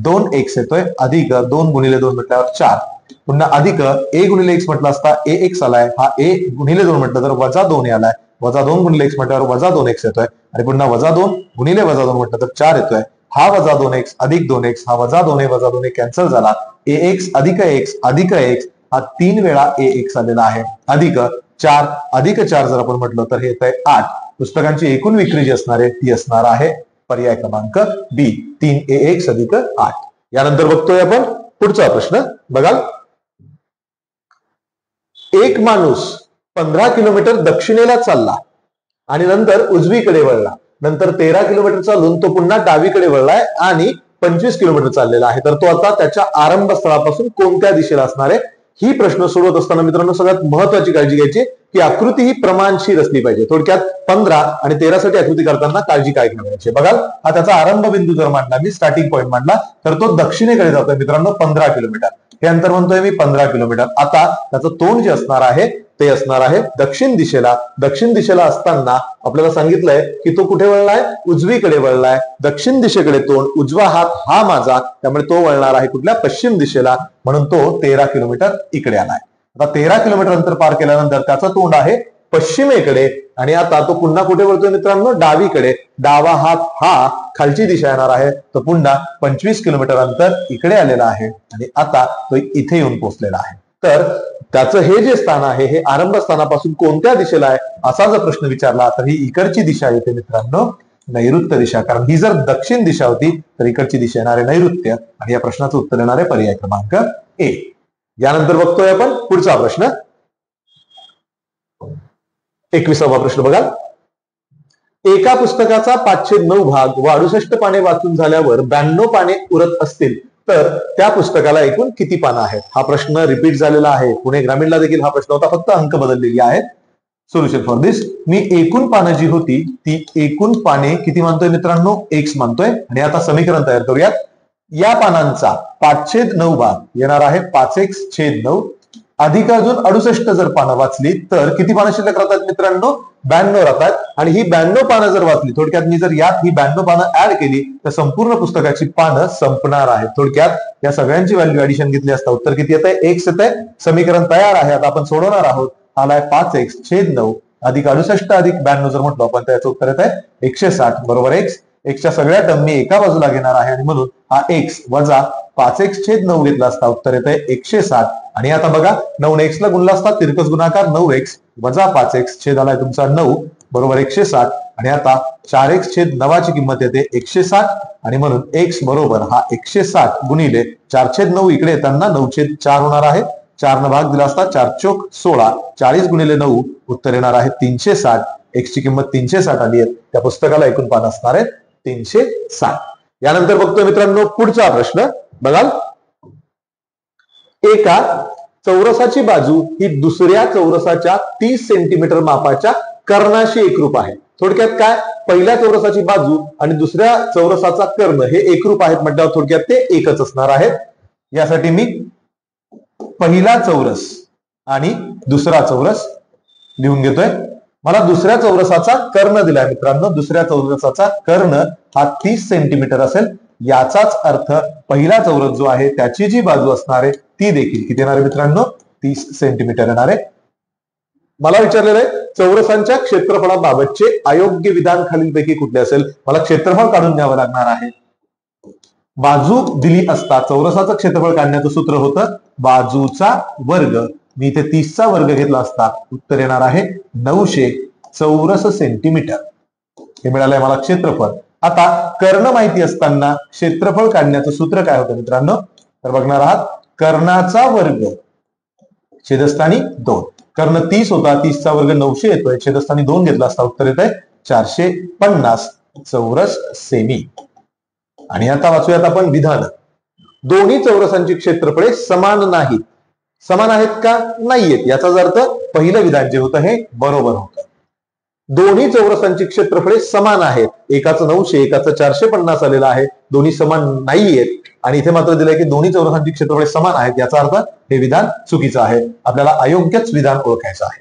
2X येतोय. अधिक 2 गुणिले 2 म्हटल्यावर 4. पुन्हा अधिक A गुणिले X म्हटलं असता AX आलाय. हा A गुणिले 2 म्हटलं तर -2A आलाय. -2 गुणिले X म्हटल्यावर -2X येतोय आणि पुन्हा -2 गुणिले -2 म्हटलं तर 4 येतोय. हा -2X अधिक 2X हा -2A -2A कॅन्सल झाला. AX अधिक X अधिक X हा 3 वेळा AX आलेला आहे. अधिक 4 अधिक 4 जर आपण म्हटलं तर हे येत आहे 8. पुस्तकांची एकूण विक्री जी असणार आहे ती असणार आहे पर्याय क्रमांक बी 3AX अधिक 8. यानंतर बघतोय आपण पुढचा प्रश्न. बघा एक माणूस 15 किलोमीटर दक्षिणेला चालला आणि नंतर उजवीकडे वळला, नंतर 13 किलोमीटर चालून तो पुन्हा डावीकडे वळलाय आणि 25 किलोमीटर चाललेला आहे, तर तो आता त्याच्या आरंभ स्थळापासून कोणत्या दिशेला असणार आहे? ही प्रश्न सोडवत असताना मित्रांनो सगळ्यात महत्वाची काळजी घ्यायची की आकृती ही प्रमाणशीर असली पाहिजे. थोडक्यात 15 आणि 13 साठी आकृती करताना काळजी काय घ्यायची? बघा, हा त्याचा आरंभ बिंदू जर मांडला, मी स्टार्टिंग पॉईंट मांडला, तर तो दक्षिणेकडे जातोय मित्रांनो 15 किलोमीटर. हे अंतर म्हणतोय मी 15 किलोमीटर. आता त्याचं तोंड जे असणार आहे ते असणार आहे दक्षिण दिशेला. दक्षिण दिशेला असताना आपल्याला सांगितलंय की तो कुठे वळलाय? उजवीकडे वळलाय. दक्षिण दिशेकडे तोंड, उजवा हात हा माझा, त्यामुळे तो वळणार आहे कुठल्या? पश्चिम दिशेला, म्हणून तो 13 किलोमीटर इकडे आलाय. आता 13 किलोमीटर अंतर पार केल्यानंतर त्याचा तोंड आहे पश्चिमेकडे आणि आता तो पुन्हा कुठे वळतोय मित्रांनो? डावीकडे. डावा हात हा खालची दिशा येणार आहे, तो पुन्हा 25 किलोमीटर अंतर इकडे आलेला आहे आणि आता तो इथे येऊन पोहोचलेला आहे. तर त्याचं हे जे स्थान आहे हे आरंभ स्थानापासून कोणत्या दिशेला आहे असा जर प्रश्न विचारला तर ही इकडची दिशा येते मित्रांनो नैऋत्य दिशा. कारण ही जर दक्षिण दिशा होती तर इकडची दिशा येणार आहे नैऋत्य आणि या प्रश्नाचं उत्तर येणार आहे पर्याय क्रमांक ए. यानंतर बघतोय आपण पुढचा प्रश्न, 21वा प्रश्न बघा. एका पुस्तकाचा 509 भाग व 68 पाने वाचून झाल्यावर 92 पाने उरत असतील तर त्या पुस्तकाला एकूण किती पानं आहेत? हा प्रश्न रिपीट झालेला आहे. पुणे ग्रामीणला देखील हा प्रश्न होता, फक्त अंक बदललेली आहेत. सोल्युशन फॉर दिस, मी एकूण पानं जी होती ती एकूण पाने किती मानतोय मित्रांनो? एक्स मानतोय. आणि आता समीकरण तयार करूयात. या पानांचा 5/9 भाग येणार आहे 5x/9 अधिक अजून 68 जर पानं वाचली तर किती पानं शिल्लक राहतात मित्रांनो? 92 राहतात. आणि ही 92 पानं जर वाचली, थोडक्यात मी जर यात ही 92 पानं ऍड केली तर संपूर्ण पुस्तकाची पानं संपणार आहेत. थोडक्यात या सगळ्यांची व्हॅल्यू ऍडिशन घेतली असता उत्तर किती येत आहे? एक्स येत आहे. समीकरण तयार आहे, आता आपण सोडवणार आहोत. आलाय 5x/9 अधिक 68 अधिक 92 जर म्हटलं आपण त्याचं उत्तर येत आहे 160 बरोबर एक्स. एक्सच्या सगळ्या टर्म मी एका बाजूला घेणार आहे आणि म्हणून हा एक्स वजा 5x/9 घेतला असता उत्तर येत आहे 160. आणि आता बघा 9 ने एक्स ला गुणला असता तिरकस गुणाकार 9x वजा 5x छेद आलाय तुमचा 9 बरोबर 160. आणि आता 4x/9 ची किंमत येते 160 आणि म्हणून x बरोबर हा 160 गुणिले 4/9 इकडे येताना 9/4 होणार आहे. 4 न भाग दिला असता 4 चोक 16, 40 गुणिले 9 उत्तर येणार आहे 360. एक्स ची किंमत 360 आली आहे. त्या पुस्तकाला एकूण पानं असणार आहेत 360. यानंतर बघतोय मित्रांनो पुढचा प्रश्न बघाल. एका चौरसाची बाजू ही दुसऱ्या चौरसाच्या 30 सेंटीमीटर मापाच्या कर्णाशी एकरूप आहे. थोडक्यात काय? पहिल्या चौरसाची बाजू आणि दुसऱ्या चौरसाचा कर्ण हे एकरूप आहेत म्हटल्यावर थोडक्यात ते एकच असणार आहेत. यासाठी मी पहिला चौरस आणि दुसरा चौरस लिहून घेतोय. मला दुसऱ्या चौरसाचा कर्ण दिलाय मित्रांनो. दुसऱ्या चौरसाचा कर्ण हा 30 सेंटीमीटर असेल. याचाच अर्थ पहिला चौरस जो आहे त्याची जी बाजू असणार आहे ती देखील किती येणार आहे मित्रांनो? 30 सेंटीमीटर येणार आहे. मला विचारलेलं आहे चौरसांच्या क्षेत्रफळाबाबतचे अयोग्य विधान खालीलपैकी कुठले असेल? मला क्षेत्रफळ काढून द्यावं लागणार आहे. बाजू दिली असता चौरसाचं क्षेत्रफळ काढण्याचं सूत्र होतं बाजूचा वर्ग. मी इथे 30 चा वर्ग घेतला असता उत्तर येणार आहे 900 चौरस सेंटीमीटर. हे मिळालंय मला क्षेत्रफळ. आता कर्ण माहिती असताना क्षेत्रफळ काढण्याचं सूत्र काय होतं मित्रांनो? तर बघणार आहात कर्णाचा वर्ग छेदस्थानी 2. कर्ण 30 होता, 30 चा वर्ग 900 येतोय, छेदस्थानी 2 घेतला असता उत्तर येत आहे 450 चौरस सेमी. आणि आता वाचूयात आपण विधान. दोन्ही चौरसांची क्षेत्रफळे समान नाहीत. समान आहेत का? नाहीयेत. याचा अर्थ पहिलं विधान जे होतं हे बरोबर होतं. दोन्ही चौरसांची क्षेत्रफळे समान आहेत. एकाचं 900 एकाचं 450 आलेलं आहे. दोन्ही समान नाहीयेत आणि इथे मात्र दिलंय की दोन्ही चौरसांची क्षेत्रफळे समान आहेत. याचा अर्थ हे विधान चुकीचं आहे. आपल्याला अयोग्यच विधान ओळखायचं आहे.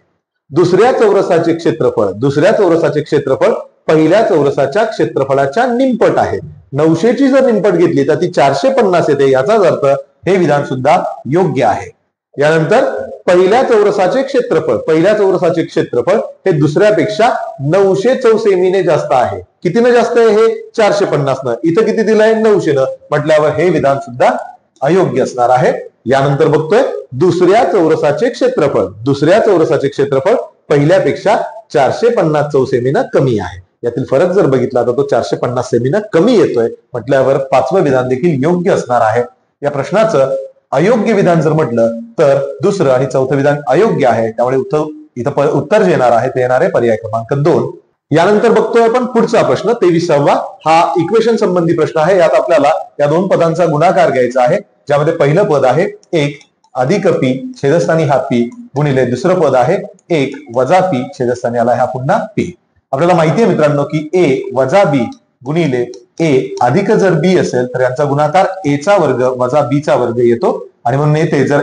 दुसऱ्या चौरसाचे क्षेत्रफळ पहिल्या चौरसाच्या क्षेत्रफळाच्या निमपट आहे. 900 ची जर निमपट घेतली तर ती 450 येते. याचाच अर्थ हे विधान सुद्धा योग्य आहे. यानंतर पहिल्या चौरसाचे क्षेत्रफळ हे दुसऱ्यापेक्षा 900 चौसेमीने जास्त आहे. कितीने जास्त आहे? हे 450 न. इथं किती दिलंय? 900 न. म्हटल्यावर हे विधान सुद्धा अयोग्य असणार आहे. यानंतर बघतोय दुसऱ्या चौरसाचे क्षेत्रफळ पहिल्यापेक्षा 450 चौसेमीनं कमी आहे. यातील फरक जर बघितला तर तो 450 सेमीनं कमी येतोय. म्हटल्यावर पाचवं विधान देखील योग्य असणार आहे. या प्रश्नाचं अयोग्य विधान जर म्हटलं तर दुसरं आणि चौथं विधान अयोग्य आहे, त्यामुळे इथं उत्तर जे येणार आहे ते येणार आहे पर्याय क्रमांक 2. यानंतर बघतोय आपण पुढचा प्रश्न 23वा. हा इक्वेशन संबंधी प्रश्न आहे. यात आपल्याला या दोन पदांचा गुणाकार घ्यायचा आहे, ज्यामध्ये पहिलं पद आहे 1 अधिक पी छेदस्थानी हा पी गुणिले दुसरं पद आहे 1 वजा पी छेदस्थानी आला हा पुन्हा पी. आपल्याला माहिती आहे मित्रांनो की ए वजा बी गुणिले ए अधिक जर बी असेल तर यांचा गुणाकार ए चा वर्ग वजा बी चा वर्ग येतो, आणि म्हणून येथे जर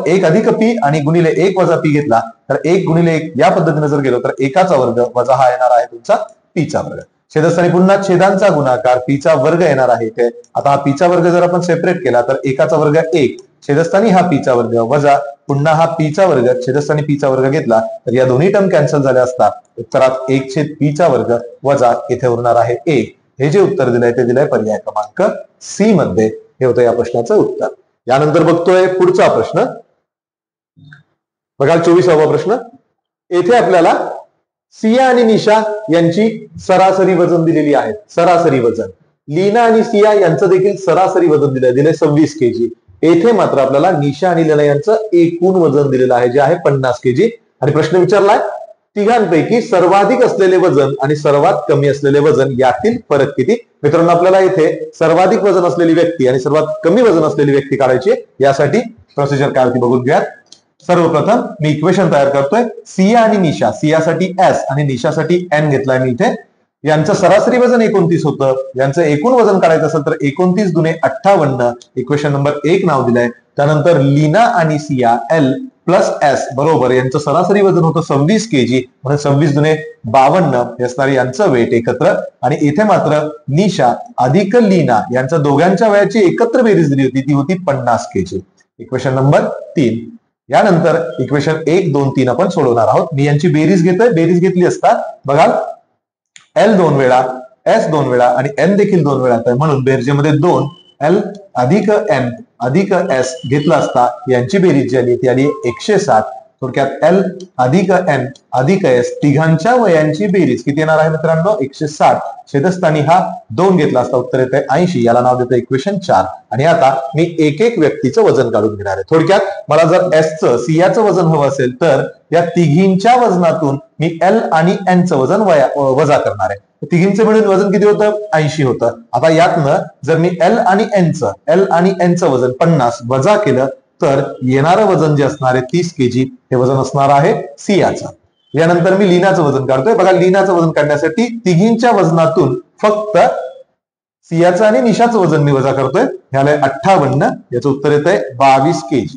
1 अधिक पी आणि गुणिले 1 वजा पी घेतला तर 1 गुणिले 1 या पद्धतीने जर गेलो तर एकाचा वर्ग वजा हा येणार आहे तुमचा पी चा वर्ग. छेदस्थानी पुन्हा छेदांचा गुणाकार पी चा वर्ग येणार आहे इथे. आता हा पी चा वर्ग जर आपण सेपरेट केला तर एकाचा वर्ग 1 छेदस्थानी हा पी चा वर्ग वजा पुन्हा हा पी चा वर्ग छेदस्थानी पी चा वर्ग घेतला तर या दोन्ही टर्म कॅन्सल झाल्या असतात. उत्तरात 1 छेद पी चा वर्ग वजा इथे उरणार आहे 1. हे जे उत्तर दिलंय ते दिलंय पर्याय क्रमांक सी मध्ये. हे होतं या प्रश्नाचं उत्तर. यानंतर बघतोय पुढचा प्रश्न. बघा 24वा प्रश्न. येथे आपल्याला सिया आणि निशा यांची सरासरी वजन दिलेली आहे. सरासरी वजन. लीना आणि सिया यांचं देखील सरासरी वजन दिलंय 26 kg. येथे मात्र आपल्याला निशा आणि लीना यांचं एकूण वजन दिलेलं आहे, जे आहे 50 kg. आणि प्रश्न विचारलाय तिघांपैकी सर्वाधिक असलेले वजन आणि सर्वात कमी असलेले वजन यातील फरक किती. मित्रांनो आपल्याला इथे सर्वाधिक वजन असलेली व्यक्ती आणि सर्वात कमी वजन असलेली व्यक्ती काढायची. यासाठी प्रोसिजर काय होती बघून घ्या. सर्वप्रथम मी इक्वेशन तयार करतोय. सिया आणि निशा, सियासाठी एस आणि निशासाठी एन घेतलाय मी इथे. यांचं सरासरी वजन 29 होतं. यांचं एकूण वजन काढायचं असेल तर 29 दुने 58 इक्वेशन नंबर 1 नाव दिलंय. त्यानंतर लीना आणि सिया एल प्लस एस बरोबर यांचं सरासरी वजन होतं 26 kg, म्हणून 26 दुने 52 हे असणारे यांचं वेट एकत्र. आणि इथे मात्र निशा अधिक लीना यांच्या दोघांच्या वयाची एकत्र बेरीज दिली होती, ती होती 50 kg. Equation number 3. यानंतर इक्वेशन 1, 2, 3 आपण सोडवणार आहोत. मी यांची बेरीज घेतोय. बेरीज घेतली असता बघा एल 2 वेळा एस 2 वेळा आणि एन देखील 2 वेळा आहे, म्हणून बेरजेमध्ये 2 एल अधिक एन अधिक एस घेतला असता यांची बेरीज जी आली ती आली 160. थोडक्यात एल अधिक एन अधिक एस तिघांच्या वयांची बेरीज किती येणार आहे मित्रांनो 160. छेदस्थानी हा 2 घेतला असता उत्तर येते 80. याला नाव देतं इक्वेशन 4. आणि आता मी एक एक व्यक्तीचं वजन काढून घेणार आहे. थोडक्यात मला जर एसचं सियाचं वजन हवं असेल तर या तिघींच्या वजनातून मी एल आणि एन चं वजन वजा करणार आहे. तिघींचं मिळून वजन किती होतं 80 होतं. आता यातनं जर मी एल आणि एनचं वजन 50 वजा केलं तर येणारं वजन जे असणार आहे 30 kg हे वजन असणार आहे सियाचं. यानंतर मी लीनाचं वजन काढतोय. बघा लीनाचं वजन काढण्यासाठी तिघींच्या वजनातून फक्त सियाचं आणि निशाचं वजन मी वजा करतोय. ह्याला 58. याचं उत्तर येत आहे 22 kg.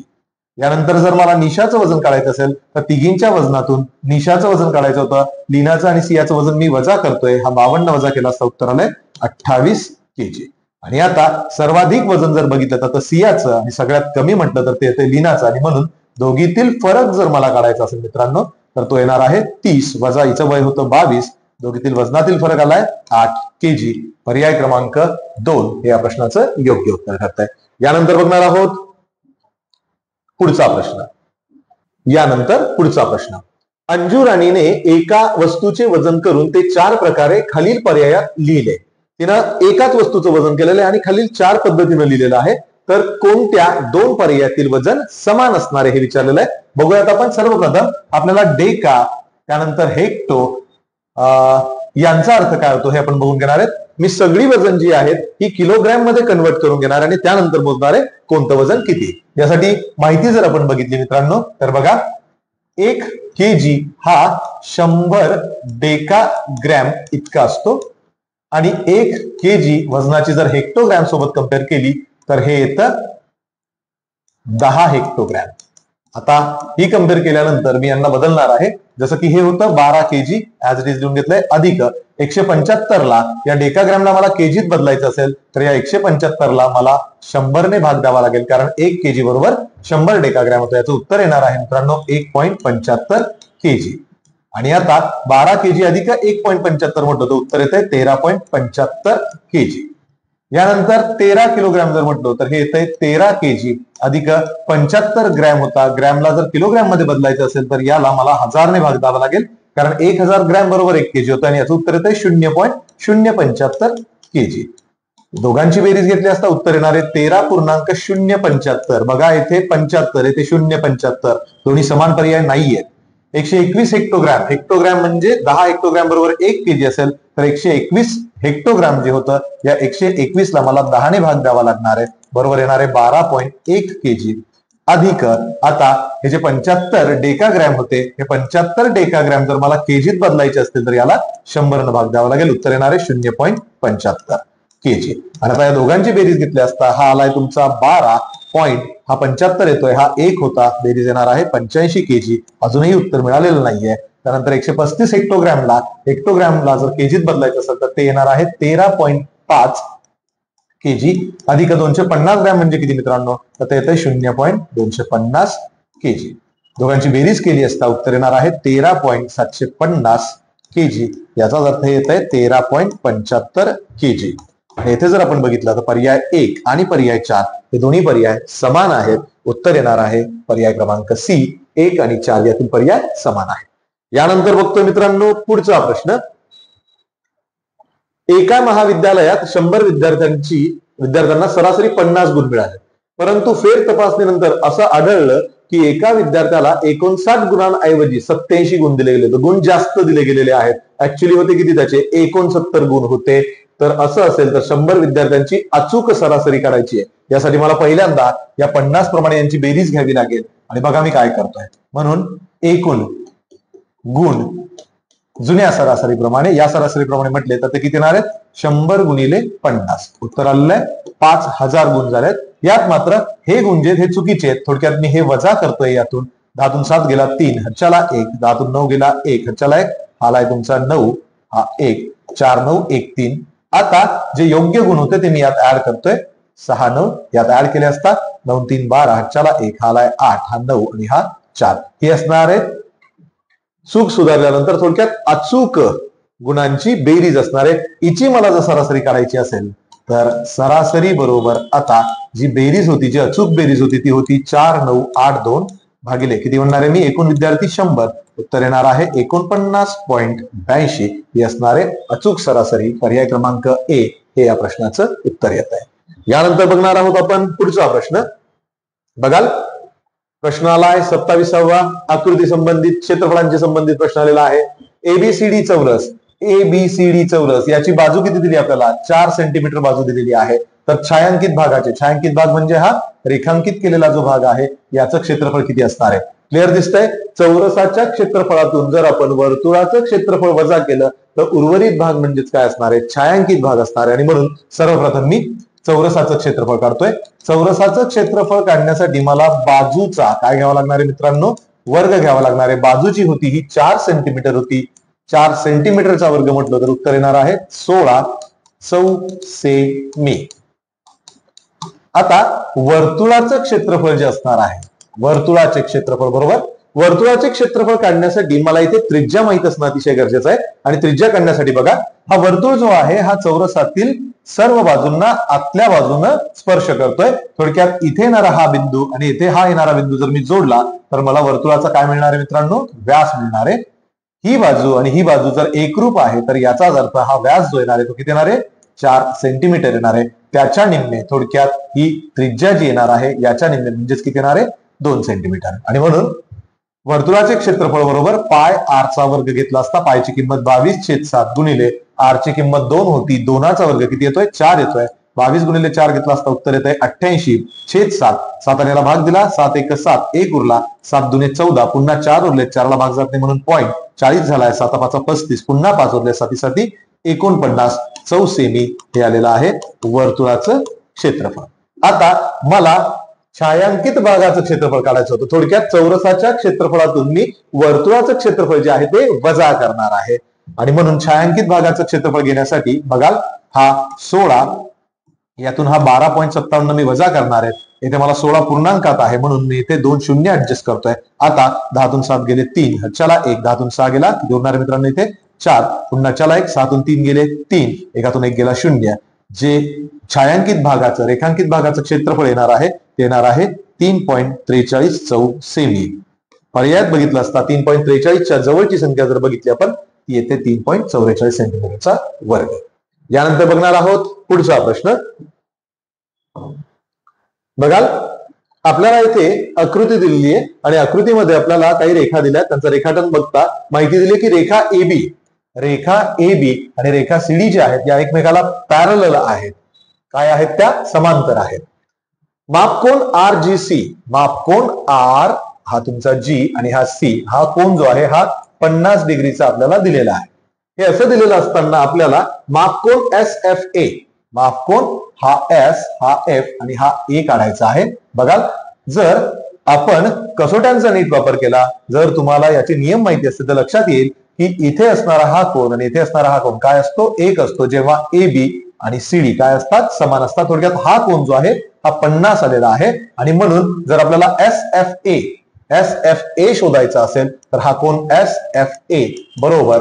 यानंतर जर मला निशाचं वजन काढायचं असेल तर तिघींच्या वजनातून निशाचं वजन काढायचं होतं. लीनाचं आणि सियाचं वजन मी वजा करतोय. हा 52 वजा केला असता उत्तर आलंय 28 kg. आणि आता सर्वाधिक वजन जर बघितलं तर सियाचं आणि सगळ्यात कमी म्हटलं तर ते येते लीनाचं, आणि म्हणून दोघीतील फरक जर मला काढायचा असेल मित्रांनो तर तो येणार आहे 30 वजा हिचं वय होतं 22. दोघीतील वजनातील फरक आलाय 8 kg. पर्याय क्रमांक 2 हे या प्रश्नाचं योग्य उत्तर ठरत आहे. यानंतर बघणार आहोत पुढचा प्रश्न. अंजू राणीने एका वस्तूचे वजन करून ते 4 प्रकारे खालील पर्यायात लिहिले. तिनं एकाच वस्तूचं वजन केलेलं आहे आणि खालील 4 पद्धतीने लिहिलेलं आहे. तर कोणत्या 2 पर्यायातील वजन समान असणारे हे विचारलेलं आहे. बघूयात आपण. सर्वप्रथम आपल्याला डेका त्यानंतर हेक्टो यांचा अर्थ काय होतो हे आपण बघून घेणार आहेत. मी सगळी वजन जी आहेत ही किलोग्रॅम मध्ये कन्वर्ट करून घेणार आणि त्यानंतर मोजणार आहे कोणतं वजन किती. यासाठी माहिती जर आपण बघितली मित्रांनो तर बघा 1 kg हा 100 डेकाग्रॅम इतका असतो आणि 1 kg वजनाची जर हेक्टोग्रॅम सोबत कंपेअर केली तर हे येतं 10 हेक्टोग्रॅम. आता ही कंपेअर केल्यानंतर मी यांना बदलणार आहे. जसं की हे होतं 12 kg ऍज इट इज लिहून घेतलंय अधिक 175 ला या डेकाग्रॅमला मला केजीत बदलायचं असेल तर या 175 ला मला 100 ने भाग द्यावा लागेल, कारण 1 kg बरोबर 100 डेकाग्रॅम होतं. याचं उत्तर येणार आहे मित्रांनो 1.75 kg. आणि आता 12 kg अधिक 1.75 म्हटलं तर उत्तर येतंय 13.75 kg. यानंतर 13 किलोग्रॅम जर म्हटलो तर हे येतंय 13 kg अधिक 75 ग्रॅम होता. ग्रॅमला जर किलोग्रॅम मध्ये बदलायचं असेल तर याला मला 1000 ने भाग द्यावा लागेल, कारण 1000 ग्रॅम बरोबर 1 kg होतं आणि याचं उत्तर येतंय 0.075 kg. दोघांची बेरीज घेतली असता उत्तर येणारे 13.075. बघा इथे 75, येथे 0.75, दोन्ही समान पर्याय नाहीये. 121 हेक्टोग्रॅम, हेक्टोग्रॅम म्हणजे 10 हेक्टोग्रॅम बरोबर 1 केजी असेल, तर 121 हेक्टोग्रॅम जे होतं या 121 ला मला 10 ने भाग द्यावा लागणार आहे, बरोबर येणारे 12.1 केजी. अधिक आता हे जे 75 डेकाग्रॅम होते, हे 75 डेकाग्रॅम जर मला केजीत बदलायचे असतील तर याला 100 न भाग द्यावा लागेल, उत्तर येणारे 0.75 केजी. आणि आता या दोघांची बेरीज घेतली असता हा आलाय तुमचा 12 पॉइंट, हा 75 येतोय, हा 1 होता, बेरीज येणार आहे 85 केजी. अजूनही उत्तर मिळालेलं नाहीये. त्यानंतर 135 हेक्टोग्रॅमला जर केजीत बदलायचं असेल तर ते येणार आहे 13.5 केजी. अधिक 250 ग्रॅम म्हणजे किती मित्रांनो, तर ते येतंय 0.250 केजी. दोघांची बेरीज केली असता उत्तर येणार आहे 13.750 केजी. याचा अर्थ येत आहे 13.75 केजी. येथे जर आपण बघितलं तर पर्याय 1 आणि पर्याय 4 हे दोन्ही पर्याय समान आहेत. उत्तर येणार आहे पर्याय क्रमांक सी, 1 आणि 4 यातील पर्याय समान आहे. यानंतर बघतोय मित्रांनो पुढचा प्रश्न. एका महाविद्यालयात 100 विद्यार्थ्यांना सरासरी 50 गुण मिळाले, परंतु फेर तपासणीनंतर असं आढळलं की एका विद्यार्थ्याला 59 गुणांऐवजी 87 गुण दिले गेले, गुण जास्त दिले गेलेले आहेत. ऍक्च्युली होते किती त्याचे, 69 गुण होते. तर असं असेल तर 100 विद्यार्थ्यांची अचूक सरासरी काढायची आहे. यासाठी मला पहिल्यांदा या 50 प्रमाणे यांची बेरीज घ्यावी लागेल. आणि बघा मी काय करतोय, म्हणून एकूण गुण जुन्या सरासरीप्रमाणे या सरासरीप्रमाणे म्हटले तर ते किती येणार आहेत, 100 गुणिले 50. उत्तर आलेलं आहे 5000 गुण झालेत. यात मात्र हे गुण जे हे चुकीचे आहेत. थोडक्यात मी हे वजा करतोय, यातून 10 तून 7 गेला 3, हच्च्याला 1, 10 तून 9 गेला 1, हच्च्याला 1, आलाय तुमचा 9, हा 1, 4, 9, 1, 3. आता जे योग्य गुण होते ते मी यात ऍड करतोय, 6, 9 यात ऍड केले असता 9, 3, 12, हच्च्याला 1, हा आलाय 8, हा 9 आणि हा 4. हे असणार आहे चूक सुधारल्यानंतर थोडक्यात अचूक गुणांची बेरीज असणार आहे. हिची मला जर सरासरी काढायची असेल तर सरासरी बरोबर आता जी बेरीज होती, जी अचूक बेरीज होती ती होती 4982 भागिले किती म्हणणार आहे मी, एकूण विद्यार्थी 100. उत्तर येणार आहे 49.82. ही असणारे अचूक सरासरी. पर्याय क्रमांक ए हे या प्रश्नाचं उत्तर येत आहे. यानंतर बघणार आहोत आपण पुढचा प्रश्न. बघाल प्रश्न आलाय 27वा आकृती संबंधित क्षेत्रफळांशी संबंधित प्रश्न आलेला आहे. एबीसीडी चौरस, एबीसीडी चौरस याची बाजू किती दिली आपल्याला, 4 सेंटीमीटर बाजू दिलेली आहे. तर छायांकित भागाचे, छायांकित भाग म्हणजे हा रेखांकित केलेला जो भाग आहे याचं क्षेत्रफळ किती असणार आहे. क्लिअर दिसतंय. चौरसाच्या क्षेत्रफळातून जर आपण वर्तुळाचं क्षेत्रफळ वजा केलं तर उर्वरित भाग म्हणजेच काय असणार आहे, छायांकित भाग असणार आहे. आणि म्हणून सर्वप्रथम मी चौरसाचं क्षेत्रफळ काढतोय. चौरसाचं क्षेत्रफळ काढण्यासाठी मला बाजूचा काय घ्यावा लागणार आहे मित्रांनो, वर्ग घ्यावा लागणार आहे. बाजूची होती ही 4 सेंटीमीटर होती. 4 सेंटीमीटरचा वर्ग म्हटलं तर उत्तर येणार आहे 16 चौसेमी. आता वर्तुळाचं क्षेत्रफळ जे असणार आहे, वर्तुळाचे क्षेत्रफळ बरोबर, वर्तुळाचे क्षेत्रफळ काढण्यासाठी मला इथे त्रिज्या माहित असणं अतिशय गरजेचं आहे. आणि त्रिज्या काढण्यासाठी बघा, हा वर्तुळ जो आहे हा चौरसातील सर्व बाजूंना आतल्या बाजूनं स्पर्श करतोय. थोडक्यात इथे येणारा हा बिंदू आणि इथे हा येणारा बिंदू जर मी जोडला तर मला वर्तुळाचा काय मिळणार आहे मित्रांनो, व्यास मिळणार आहे. ही बाजू आणि ही बाजू जर एकरूप आहे तर याचाच अर्थ हा व्यास जो येणार आहे तो किती येणार आहे, 4 सेंटीमीटर येणार आहे. त्याच्या निम्मे, थोडक्यात ही त्रिज्या जी येणार आहे याच्या निम्मे म्हणजेच किती येणार आहे, 2 सेंटीमीटर. आणि म्हणून वर्तुळाचे क्षेत्रफळ बरोबर पाय आर चा वर्ग घेतला असता, पायची किंमत 22/7 गुणिले आर ची किंमत 2 होती, 2चा वर्ग किती येतोय, 4 येतोय. 22 गुणिले 4 घेतला असता उत्तर येतंय 88/7. 7 याला भाग दिला, 7 1 7, 1 उरला, 7 दुने 14, पुन्हा 4 उरले, 4ला भाग जात नाही म्हणून पॉईंट 40 झालाय. 7 5 35, पुन्हा 5 उरले, 7 7 49 चौसेमी हे आलेलं आहे वर्तुळाचं क्षेत्रफळ. आता मला छायांकित भागाचं क्षेत्रफळ काढायचं होतं. थोडक्यात चौरसाच्या क्षेत्रफळातून मी वर्तुळाचं क्षेत्रफळ जे आहे ते वजा करणार आहे. आणि म्हणून छायांकित भागाचं क्षेत्रफळ घेण्यासाठी बघाल हा 16, यातून हा 12.57 मी वजा करणार आहे. इथे मला 16 पूर्णांकात आहे म्हणून मी इथे 2 शून्य ऍडजस्ट करतोय. आता 10 तून 7 गेले 3, हच्च्याला 1, 10 तून 6 गेला, जोडणारे मित्रांनो इथे 4, पुन्हा चला 1, 7 तून 3 गेले 3, 1 1 गेला 0. जे छायांकित भागाचं, रेखांकित भागाचं क्षेत्रफळ येणार आहे ते येणार आहे 3.43 चौसेमी. पर्यायात बघितलं असता 3.43च्या जवळची संख्या जर बघितली आपण ती येते 3.44 सेंटीमीटरचा वर्ग. यानंतर बघणार आहोत पुढचा प्रश्न. बघाल, आपल्याला इथे आकृती दिलेली आहे आणि आकृतीमध्ये आपल्याला काही रेखा दिल्या, त्यांचं रेखाटन बघता माहिती दिली की रेखा ए बी आणि रेखा सीडी ज्या आहेत या एकमेकाला पॅरलल आहेत. काय आहेत त्या? समांतर आहेत. मापकोन आर जी सी, मापकोन आर हा तुमचा जी आणि हा सी, हा कोन जो आहे हा 50 डिग्रीचा आपल्याला दिलेला आहे. हे असं दिलेलं असताना आपल्याला मापकोन एस एफ ए, मापकोन हा एस हा एफ आणि हा ए काढायचा आहे. बघा, जर आपण कसोट्यांचा नीट वापर केला, जर तुम्हाला याचे नियम माहिती असतील तर लक्षात येईल की इथे असणारा हा कोन आणि इथे असणारा हा कोन काय असतो? एक असतो. जेव्हा ए बी आणि सीडी काय असतात? समान असतात. थोडक्यात हा कोन जो आहे हा 50 आलेला आहे आणि म्हणून जर आपल्याला एस एफ ए शोधायचा असेल तर हा कोन एस एफ ए बरोबर,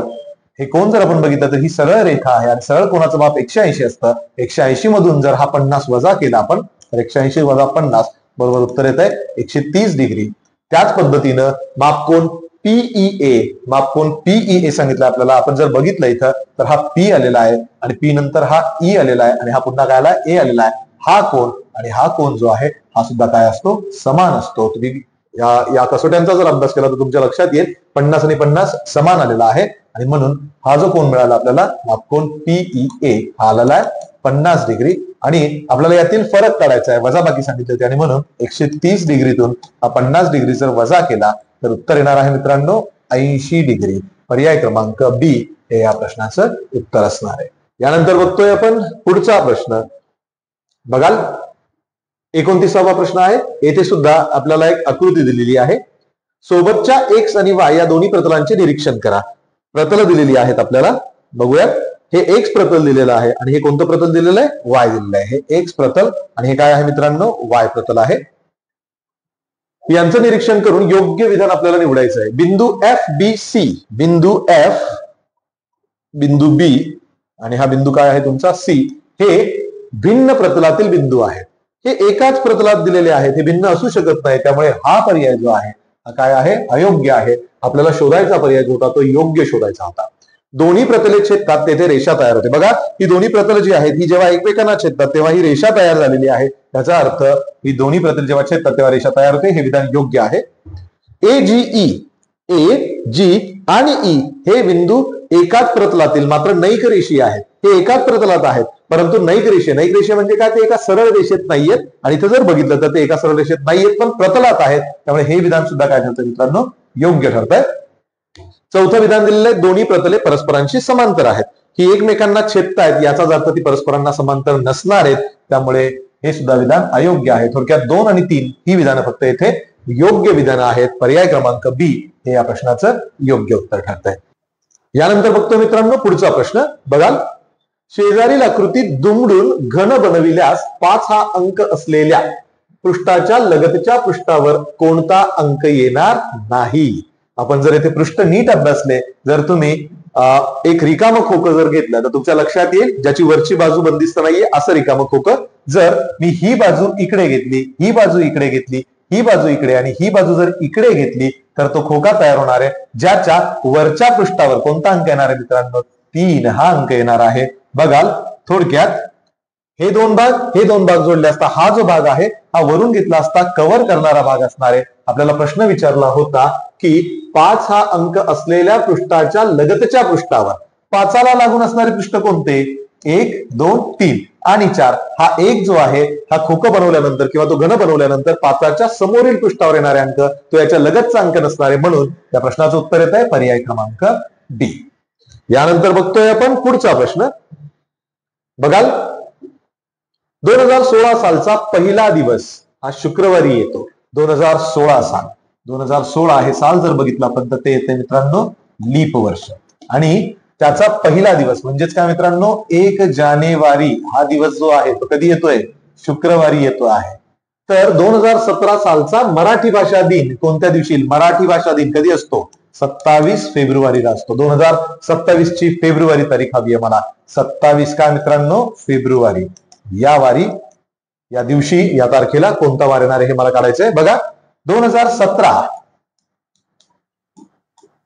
हे कोन जर आपण बघितलं तर ही सरळ रेखा आहे आणि सरळ कोनाचं माप 180 असतं. 180 मधून जर हा 50 वजा केला आपण तर 180 वजा 50 बरोबर उत्तर येत आहे 130 डिग्री. त्याच पद्धतीनं मापकोन पीईए, मापकोन पीईए सांगितलं आपल्याला. आपण जर बघितलं इथं तर हा पी आलेला आहे आणि पी नंतर हा ई आलेला आहे आणि हा पुन्हा काय आला? ए आलेला आहे. हा कोन आणि हा कोन जो आहे हा सुद्धा काय असतो? समान असतो. तुम्ही या कसोट्यांचा जर अभ्यास केला तर तुमच्या लक्षात येईल 50 आणि 50 समान आलेला आहे आणि म्हणून हा जो कोन मिळाला आपल्याला मापकोन पीईए हा आलेला आहे 50 डिग्री. आणि आपल्याला यातील फरक काढायचा आहे, वजाबाकी सांगितली होती आणि म्हणून 130 डिग्रीतून हा 50 डिग्री जर वजा केला तर उत्तर येणार आहे मित्रांनो 80 डिग्री. पर्याय क्रमांक बी हे या प्रश्नाचं उत्तर असणार आहे. यानंतर बघतोय आपण पुढचा प्रश्न. बघाल, 29वा प्रश्न आहे. येथे सुद्धा आपल्याला एक आकृती दिलेली आहे. सोबतच्या एक्स आणि वाय या दोन्ही प्रतलांचे निरीक्षण करा. प्रतल दिलेली आहेत आपल्याला. बघूयात, हे एक्स प्रतल दिलेलं आहे आणि हे कोणतं प्रतल दिलेलं आहे? वाय दिलेलं आहे. हे एक्स प्रतल आणि हे काय आहे मित्रांनो? वाय प्रतल आहे. यांचं निरीक्षण करून योग्य विधान आपल्याला निवडायचं आहे. बिंदू एफ बी सी, बिंदू एफ, बिंदू बी आणि हा बिंदू काय आहे तुमचा? सी, हे भिन्न प्रतलातील बिंदू आहेत. हे एकाच प्रतलात दिलेले आहेत, हे भिन्न असू शकत नाही. त्यामुळे हा पर्याय जो आहे हा काय आहे? अयोग्य आहे. आपल्याला शोधायचा पर्याय जो होता तो योग्य शोधायचा होता. दोन्ही प्रतले छेदतात तेथे रेषा तयार होते. बघा, ही दोन्ही प्रतल जी आहेत ही जेव्हा एकमेकांना छेदतात तेव्हा ही रेषा तयार झालेली आहे. त्याचा अर्थ ही दोन्ही प्रतल जेव्हा छेदतात तेव्हा रेषा तयार होते. हे विधान योग्य आहे. ए जी आणि ई हे बिंदू एकाच प्रतलातील मात्र नैक रेषीय आहेत. हे एकाच प्रतलात आहेत परंतु नैक रेषे म्हणजे काय? ते एका सरळ रेषेत नाहीयेत आणि इथं जर बघितलं तर ते एका सरळ रेषेत नाहीयेत पण प्रतलात आहेत. त्यामुळे हे विधान सुद्धा काय ठरतं मित्रांनो? योग्य ठरतंय. चौथं विधान दिलेलं आहे. दोन्ही प्रतले परस्परांशी समांतर आहेत. ही एकमेकांना छेदतायत याचाच अर्थ ती परस्परांना समांतर नसणार आहेत. त्यामुळे हे सुद्धा विधान अयोग्य आहे. थोडक्यात 2 आणि 3 ही विधानं फक्त येथे योग्य विधानं आहेत. पर्याय क्रमांक बी हे या प्रश्नाचं योग्य उत्तर ठरत आहे. यानंतर बघतो मित्रांनो पुढचा प्रश्न. बघाल, शेजारील आकृतीत दुमडून घन बनविल्यास 5 हा अंक असलेल्या पृष्ठाच्या लगतच्या पृष्ठावर कोणता अंक येणार नाही? आपण जर येथे पृष्ठ नीट अभ्यासले, जर तुम्ही एक रिकाम खोकं जर घेतलं तर तुमच्या लक्षात येईल ज्याची वरची बाजू बंदिस्त नाहीये असं रिकाम खोकं. जर मी ही बाजू इकडे घेतली, ही बाजू इकडे घेतली, ही बाजू इकडे आणि ही बाजू जर इकडे घेतली तर तो खोका तयार होणार आहे ज्याच्या वरच्या पृष्ठावर कोणता अंक येणार आहे मित्रांनो? 3 हा अंक येणार आहे. बघाल, थोडक्यात हे दोन भाग जोडले असता हा जो भाग आहे हा वरून घेतला असता कव्हर करणारा भाग असणार आहे. आपल्याला प्रश्न विचारला होता की 5 हा अंक असलेल्या पृष्ठाच्या लगतच्या पृष्ठावर 5ला लागून असणारे पृष्ठ कोणते? 1, 2, 3 आणि 4. हा 1 जो आहे हा खोकं बनवल्यानंतर किंवा तो घन बनवल्यानंतर 5च्या समोरील पृष्ठावर येणारे अंक तो याच्या लगतचा अंक नसणार आहे. म्हणून या प्रश्नाचं उत्तर येत आहे पर्याय क्रमांक डी. यानंतर बघतोय आपण पुढचा प्रश्न. बघाल, 2016 सालचा पहिला दिवस हा शुक्रवारी येतो. 2016 साल, 2016 हे साल जर बघितलं आपण तर ते येते मित्रांनो लीप वर्ष आणि त्याचा पहिला दिवस म्हणजेच काय मित्रांनो? 1 जानेवारी हा दिवस जो आहे तो कधी येतोय? शुक्रवारी येतो आहे. तर 2017 सालचा मराठी भाषा दिन कोणत्या दिवशी? मराठी भाषा दिन कधी असतो? 27 फेब्रुवारीला असतो. 2027 ची फेब्रुवारी तारीख हवी आहे मला. 27 काय मित्रांनो? फेब्रुवारी. या वारी या दिवशी या तारखेला कोणता वार येणार आहे हे मला काढायचंय. बघा, 2017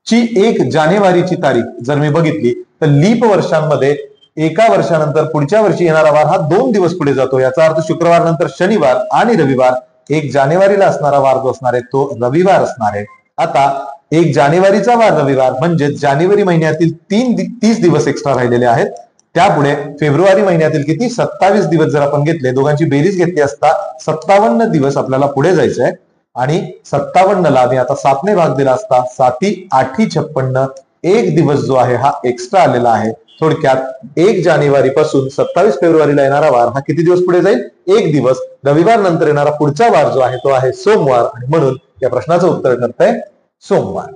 ची 1 जानेवारीची तारीख जर मी बघितली तर लीप वर्षांमध्ये एका वर्षानंतर पुढच्या वर्षी येणारा वार हा 2 दिवस पुढे जातो. याचा अर्थ शुक्रवार नंतर शनिवार आणि रविवार. 1 जानेवारीला असणारा वार जो असणार आहे तो रविवार असणार आहे. आता 1 जानेवारीचा वार रविवार म्हणजे जानेवारी महिन्यातील 30 दिवस एक्स्ट्रा राहिलेले आहेत. त्यापुढे फेब्रुवारी महिन्यातील किती 27 दिवस जर आपण घेतले, दोघांची बेरीज घेतली असता 57 दिवस आपल्याला पुढे जायचं आहे. आणि 57 ला मी आता 7 ने भाग दिला असता 7 8 56, 1 दिवस जो आहे हा एक्स्ट्रा आलेला आहे. थोडक्यात 1 जानेवारी पासून 27 फेब्रुवारीला येणारा वार हा किती दिवस पुढे जाईल, 1 दिवस. रविवार नंतर येणारा पुढचा वार जो आहे तो आहे सोमवार आणि म्हणून या प्रश्नाचं उत्तर ठरतंय सोमवार.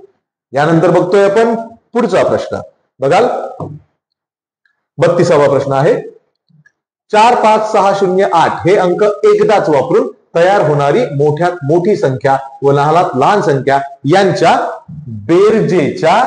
यानंतर बघतोय आपण पुढचा प्रश्न. बघाल 32वा प्रश्न आहे. 4 5 6 0 8 हे अंक एकदाच वापरून तयार होणारी मोठ्यात मोठी संख्या व लहानात लहान संख्या यांच्या बेरजेच्या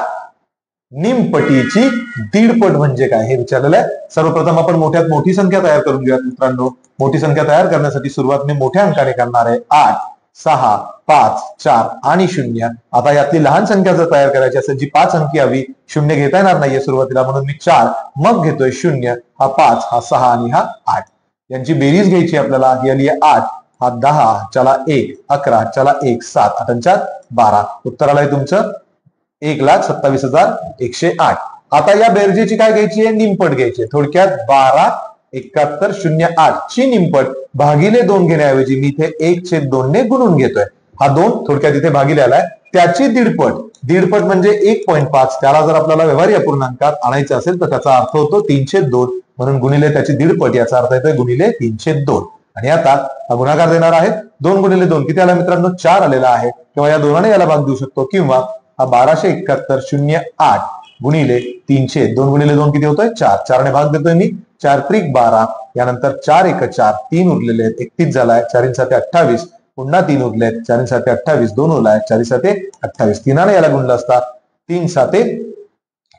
निमपटीची दीडपट म्हणजे काय हे विचारलेलं आहे. सर्वप्रथम आपण मोठ्यात मोठी संख्या तयार करून घेऊयात मित्रांनो. मोठी संख्या तयार करण्यासाठी सुरुवात मी मोठ्या अंकाने करणार आहे. 8 6 5 4 आणि 0. आता यातली लहान संख्या जर तयार करायची असेल जी 5 अंकी हवी, 0 घेता येणार नाहीये सुरुवातीला म्हणून मी 4 मग घेतोय 0, हा 5 हा 6 आणि हा 8. यांची बेरीज घ्यायची आपल्याला. ही आली आहे 8, हा 10, चला 1, 11, चला 1, 7, 8 12. उत्तर आलंय तुमचं 1,27,108. आता या बेरजेची काय घ्यायची आहे, निमपट घ्यायची आहे. थोडक्यात 12,71,08 ची निमपट भागिले 2 घेण्याऐवजी मी इथे 1/2 ने गुणून घेतोय. हा 2 थोडक्यात इथे भागिले आलाय. त्याची दीडपट, दीडपट म्हणजे 1.5. त्याला जर आपल्याला व्यवहारी अपूर्णांकात आणायचं असेल तर त्याचा अर्थ होतो 302 म्हणून गुणिले त्याची दीडपट, याचा अर्थ येतोय गुणिले 302. आणि आता हा गुणाकार देणार आहे. 2 गुणिले 2 किती आला मित्रांनो, 4 आलेला आहे. किंवा या 2 ने याला भाग देऊ शकतो किंवा हा 1271,08 गुणिले 300. 2 गुणिले 2 किती होतोय 4. 4 ने भाग देतोय मी. 4 त्रिक 12. यानंतर 4 1 4, 3 उरलेले आहेत, 31 झालाय. 4 7 28, पुन्हा 3 उरले आहेत. 4 7 28, 2 उरलाय. 4 7 28. 3 ने याला गुणलं असता 3 7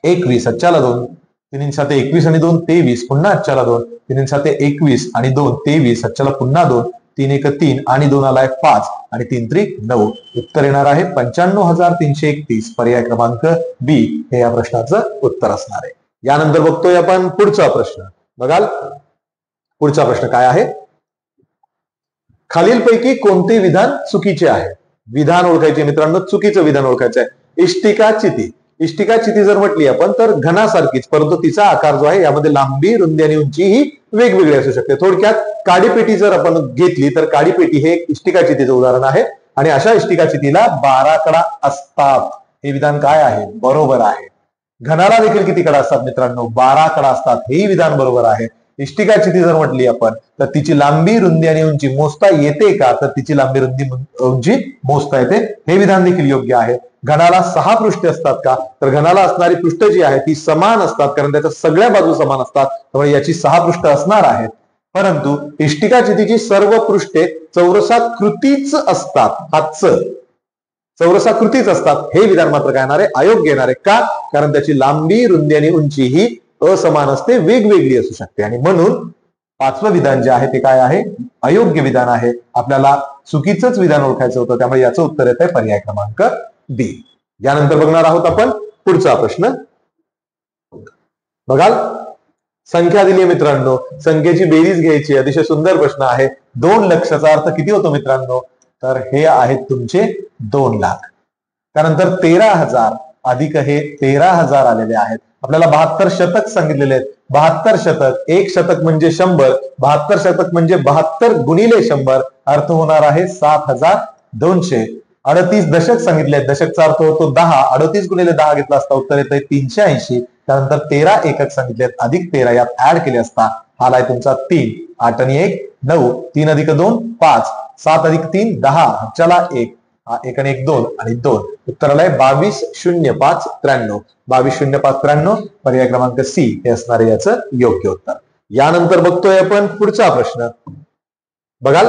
21, अच्छाला 2. 3 7 21 आणि 2 23, पुन्हा अच्छाला 2. 3 7 21 आणि 2 23, अच्छाला पुन्हा 2. 3 1 3 आणि 2 आलाय 5 आणि 3 त्रिक 9. उत्तर येणार आहे 95,331. पर्याय क्रमांक बी हे या प्रश्नाचं उत्तर असणार आहे. यानंतर बघतोय आपण पुढचा प्रश्न. बघाल पुढचा प्रश्न काय आहे. खालीलपैकी कोणते विधान चुकीचे आहे. विधान ओळखायचे मित्रांनो, चुकीचं विधान ओळखायचं आहे. इष्टिका चिती. इष्टिका चिती जर म्हटली आपण तर घनासारखीच, परंतु तिचा आकार जो आहे यामध्ये लांबी, रुंदी आणि उंची ही वेगवेगळी असू शकते. थोडक्यात काडीपेटी जर आपण घेतली तर काडीपेटी हे इष्टिका चितीचं उदाहरण आहे. आणि अशा इष्टिका चितीला 12 कडा असतात. हे विधान काय आहे, बरोबर आहे. घनाला देखील किती कडा असतात मित्रांनो, 12 कडा असतात. हेही विधान बरोबर आहे. इष्टिका चिती जर म्हटली आपण तर तिची लांबी, रुंदी आणि उंची मोजता येते का, तर तिची लांबी, रुंदी, उंची मोजता येते. हे विधान देखील योग्य आहे. घनाला 6 पृष्ठे असतात का, तर घनाला असणारी पृष्ठ जी आहे ती समान असतात, कारण त्याच्या सगळ्या बाजू समान असतात. त्यामुळे याची 6 पृष्ठ असणार आहेत. परंतु इष्टिका चितीची सर्व पृष्ठे चौरसाकृतीच असतात. चौरसाकृतीच असतात. हे विधान मात्र काय येणार आहे, अयोग्य येणार आहे. का, कारण त्याची लांबी, रुंदी आणि उंची ही असमान असते, वेगवेगळी असू शकते. आणि म्हणून 5वं विधान जे आहे ते काय आहे, अयोग्य विधान आहे. आपल्याला चुकीचंच विधान ओळखायचं होतं, त्यामुळे याचं उत्तर येत आहे पर्याय क्रमांक डी. यानंतर बघणार आहोत आपण पुढचा प्रश्न. बघाल संख्या दिली आहे मित्रांनो, संख्येची बेरीज घ्यायची. अतिशय सुंदर प्रश्न आहे. 2 लक्षाचा अर्थ किती होतो मित्रांनो, तर हे आहेत तुमचे 2 लाख. त्यानंतर 13,000 अधिक हे 13,000 आलेले आहेत. आपल्याला 72 शतक सांगितलेले आहेत. 72 शतक, 1 शतक म्हणजे 100, 72 शतक म्हणजे 72 गुणिले 100, अर्थ होणार आहे 7,200. 38 दशक सांगितले, दशकचा अर्थ होतो 10. 38 गुणिले 10 घेतला असता उत्तर येतंय 380. त्यानंतर 13 एकक सांगितलेत, अधिक 13 यात ऍड केले असता आलाय तुमचा 3. 8 आणि 1 9, 3 अधिक 2 5, 7 अधिक 3 10, चला 1, 1 आणि 1 2 आणि 2. उत्तर आलंय 22,05,93. 22,05,93 पर्याय क्रमांक सी हे असणार आहे याचं योग्य उत्तर. यानंतर बघतोय आपण पुढचा प्रश्न. बघाल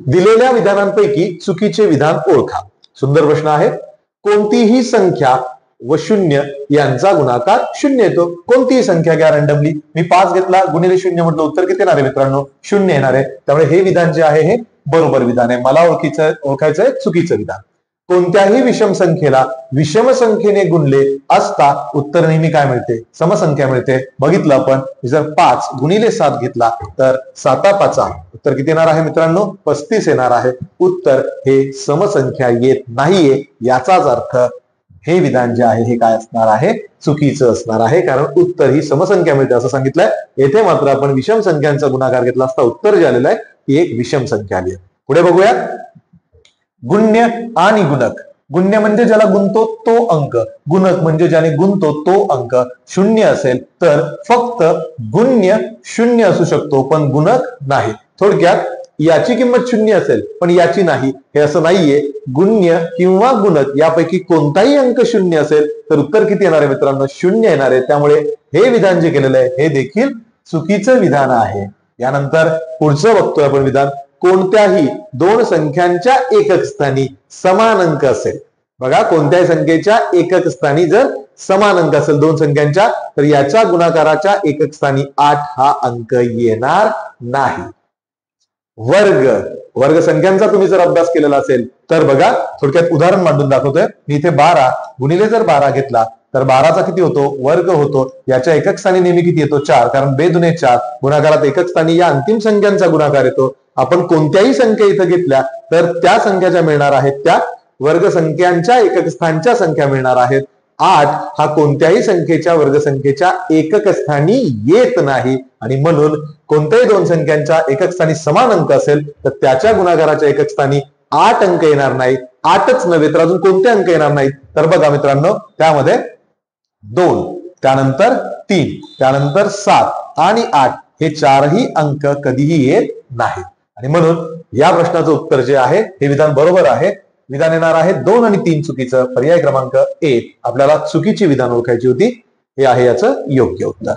दिलेल्या विधानांपैकी चुकीचे विधान ओळखा. सुंदर प्रश्न आहे. कोणतीही संख्या व 0 यांचा गुणाकार 0 येतो. कोणतीही संख्या घ्या रँडमली. मी 5 घेतला, गुणिले 0 म्हटलं, उत्तर किती येणार आहे मित्रांनो, 0 येणार आहे. त्यामुळे हे विधान जे आहे हे बरोबर विधान आहे. मला ओळखायचं आहे चुकीचं विधान. कोणत्याही विषम संख्येला विषम संख्येने गुणले असता उत्तर नेहमी काय मिळते? समसंख्या मिळते. बघितलं आपण, जर 5 गुणिले 7 घेतला तर 7 उत्तर किती येणार आहे मित्रांनो? 35 येणार आहे. उत्तर हे समसंख्या येत नाहीये. याचाच अर्थ हे विधान जे आहे हे काय असणार आहे? चुकीचं असणार आहे, कारण उत्तर ही समसंख्या मिळते असं सांगितलंय. येथे मात्र आपण विषम संख्यांचा गुणाकार घेतला असता उत्तर जे आलेलं आहे ती एक विषम संख्या आली आहे. पुढे बघूया, गुण्य आणि गुणक. गुण्य म्हणजे ज्याला गुणतो तो अंक, गुणक म्हणजे ज्याने गुणतो तो अंक. शून्य असेल तर फक्त गुण्य शून्य असू शकतो पण गुणक नाही. थोडक्यात याची किंमत शून्य असेल पण याची नाही, हे असं नाहीये. गुण्य किंवा गुणक यापैकी कोणताही अंक शून्य असेल तर उत्तर किती येणार आहे मित्रांनो? शून्य येणार आहे. त्यामुळे हे विधान जे केलेलं आहे हे देखील चुकीचं विधान आहे. यानंतर पुढचं बघतोय आपण विधान, कोणत्याही दोन संख्यांच्या एकक स्थानी समान अंक असेल. बघा, कोणत्याही संख्येच्या एकक स्थानी जर समान अंक असेल दोन संख्यांच्या, तर याच्या गुणाकाराच्या एकक स्थानी 8 हा अंक येणार नाही. वर्ग संख्यांचा तुम्ही जर अभ्यास केलेला असेल तर बघा, थोडक्यात उदाहरण मांडून दाखवतोय मी इथे. 12 गुणिले जर 12 घेतला तर 12चा किती होतो? वर्ग होतो. याच्या एकक स्थानी नेहमी किती येतो? 4, कारण 2 दुने 4. गुणाकारात एकक स्थानी या अंतिम संख्यांचा गुणाकार येतो. आपण कोणत्याही संख्या इथं घेतल्या तर त्या संख्या ज्या मिळणार आहेत त्या वर्ग संख्यांच्या एकक स्थानच्या संख्या मिळणार आहेत. 8 हा कोणत्याही संख्येच्या वर्गसंख्येच्या एकक स्थानी येत नाही आणि म्हणून कोणत्याही दोन संख्यांच्या एकक स्थानी समान अंक असेल तर त्याच्या गुणाकाराच्या एकक स्थानी 8 अंक येणार नाही. 8च नव्हे तर अजून कोणते अंक येणार नाहीत? तर बघा मित्रांनो, त्यामध्ये 2, त्यानंतर 3, त्यानंतर 7 आणि 8 हे चारही अंक कधीही येत नाहीत. आणि म्हणून या प्रश्नाचं उत्तर जे आहे हे विधान बरोबर आहे. विधान येणार आहे 2 आणि 3 चुकीचं. पर्याय क्रमांक 1 आपल्याला चुकीची विधान ओळखायची होती. हे आहे याचं योग्य उत्तर.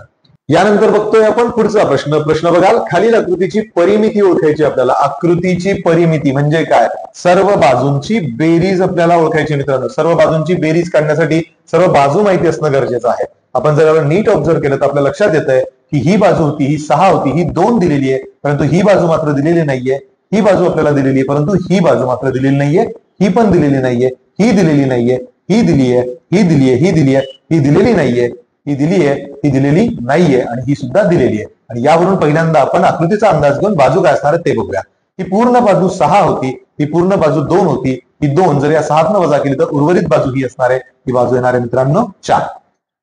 यानंतर बघतोय आपण पुढचा प्रश्न बघाल, खालील आकृतीची परिमिती ओळखायची आपल्याला. आकृतीची परिमिती म्हणजे काय? सर्व बाजूंची बेरीज आपल्याला ओळखायची मित्रांनो. सर्व बाजूंची बेरीज काढण्यासाठी सर्व बाजू माहिती असणं गरजेचं आहे. आपण जर नीट ऑब्झर्व केलं तर आपल्या लक्षात येतंय की ही बाजू होती, ही 6 होती, ही 2 दिलेली आहे, परंतु ही बाजू मात्र दिलेली नाहीये. ही बाजू आपल्याला दिलेली आहे परंतु ही बाजू मात्र दिलेली नाहीये. ही पण दिलेली नाहीये, ही दिलेली नाहीये, ही दिली आहे, ही दिली आहे, ही दिली आहे, ही दिलेली नाहीये, ही दिली आहे, ही दिलेली नाहीये आणि ही सुद्धा दिलेली आहे. आणि यावरून पहिल्यांदा आपण आकृतीचा अंदाज घेऊन बाजू काय असणार ते बघूया. ही पूर्ण बाजू 6 होती, ही पूर्ण बाजू 2 होती. ही 2 जर या 6 वजा केली तर उर्वरित बाजू ही असणार आहे. ही बाजू येणार आहे मित्रांनो 4.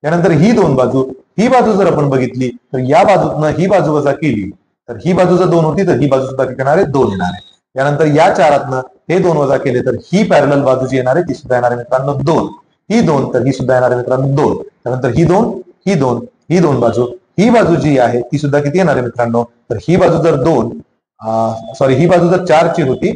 त्यानंतर ही 2 बाजू, ही बाजू जर आपण बघितली तर या बाजूतनं ही बाजू वजा केली तर ही बाजू जर 2 होती तर ही बाजू सुद्धा किती येणार आहे? 2 येणार आहे. यानंतर या 4तनं हे 2 वजा केले तर ही पॅरलल बाजू जी येणार आहे ती सुद्धा येणार आहे मित्रांनो 2. ही 2 तर ही सुद्धा येणार आहे मित्रांनो 2. त्यानंतर ही 2, ही 2, ही 2 बाजू, ही बाजू जी आहे ती सुद्धा किती येणार आहे मित्रांनो? तर ही बाजू जर 2 ही बाजू जर 4 ची होती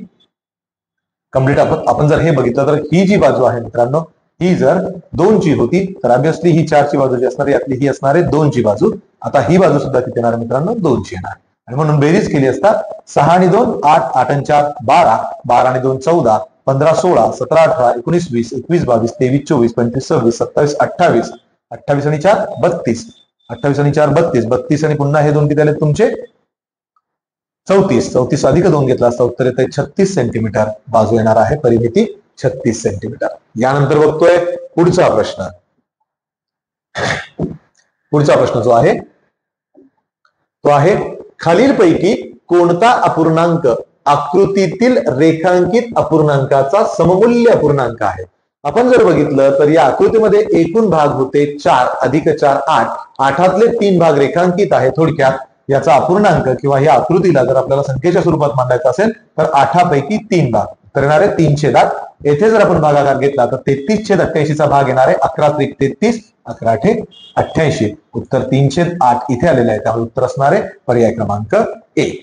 कम्प्लीट, आपण जर हे बघितलं तर ही जी बाजू आहे मित्रांनो ही जर 2 ची होती तर ऑब्विसली ही 4 ची बाजू जी असणार आहे यातली ही असणार आहे 2 ची बाजू. आता ही बाजू सुद्धा किती येणार मित्रांनो? 2 ची येणार. आणि म्हणून बेरीज केली असता 6 आणि 2 8, 8 आणि 4 12, 12 आणि 2 14, 15 16, 17 18, 19 20, 21 22, 23 24, 25 26, 27 28, 28 आणि 4 32, 28 आणि 4 32, 32 आणि पुन्हा हे 2 किती आले तुमचे? 34, 34 अधिक 2 घेतला असता उत्तर येते 36 सेंटीमीटर. बाजू येणार आहे परिमिती 36 सेंटीमीटर. यानंतर बघतोय पुढचा प्रश्न. पुढचा प्रश्न जो आहे तो आहे, खालीलपैकी कोणता अपूर्णांक आकृतीतील रेखांकित अपूर्णांकाचा सममूल्य अपूर्णांक आहे? आपण जर बघितलं तर या आकृतीमध्ये एकूण भाग होते 4 अधिक 4 8. 8तले 3 भाग रेखांकित आहे. थोडक्यात याचा अपूर्णांक किंवा या आकृतीला जर आपल्याला संख्येच्या स्वरूपात मांडायचा असेल तर 8पैकी 3 भाग तर येणार आहे 3/8. येथे जर आपण भागाकार घेतला तर 33/88 चा भाग येणार आहे. 11 × 33, 11 × 88. उत्तर 3/8 इथे आलेलं आहे. त्यामुळे उत्तर असणार आहे पर्याय क्रमांक 1.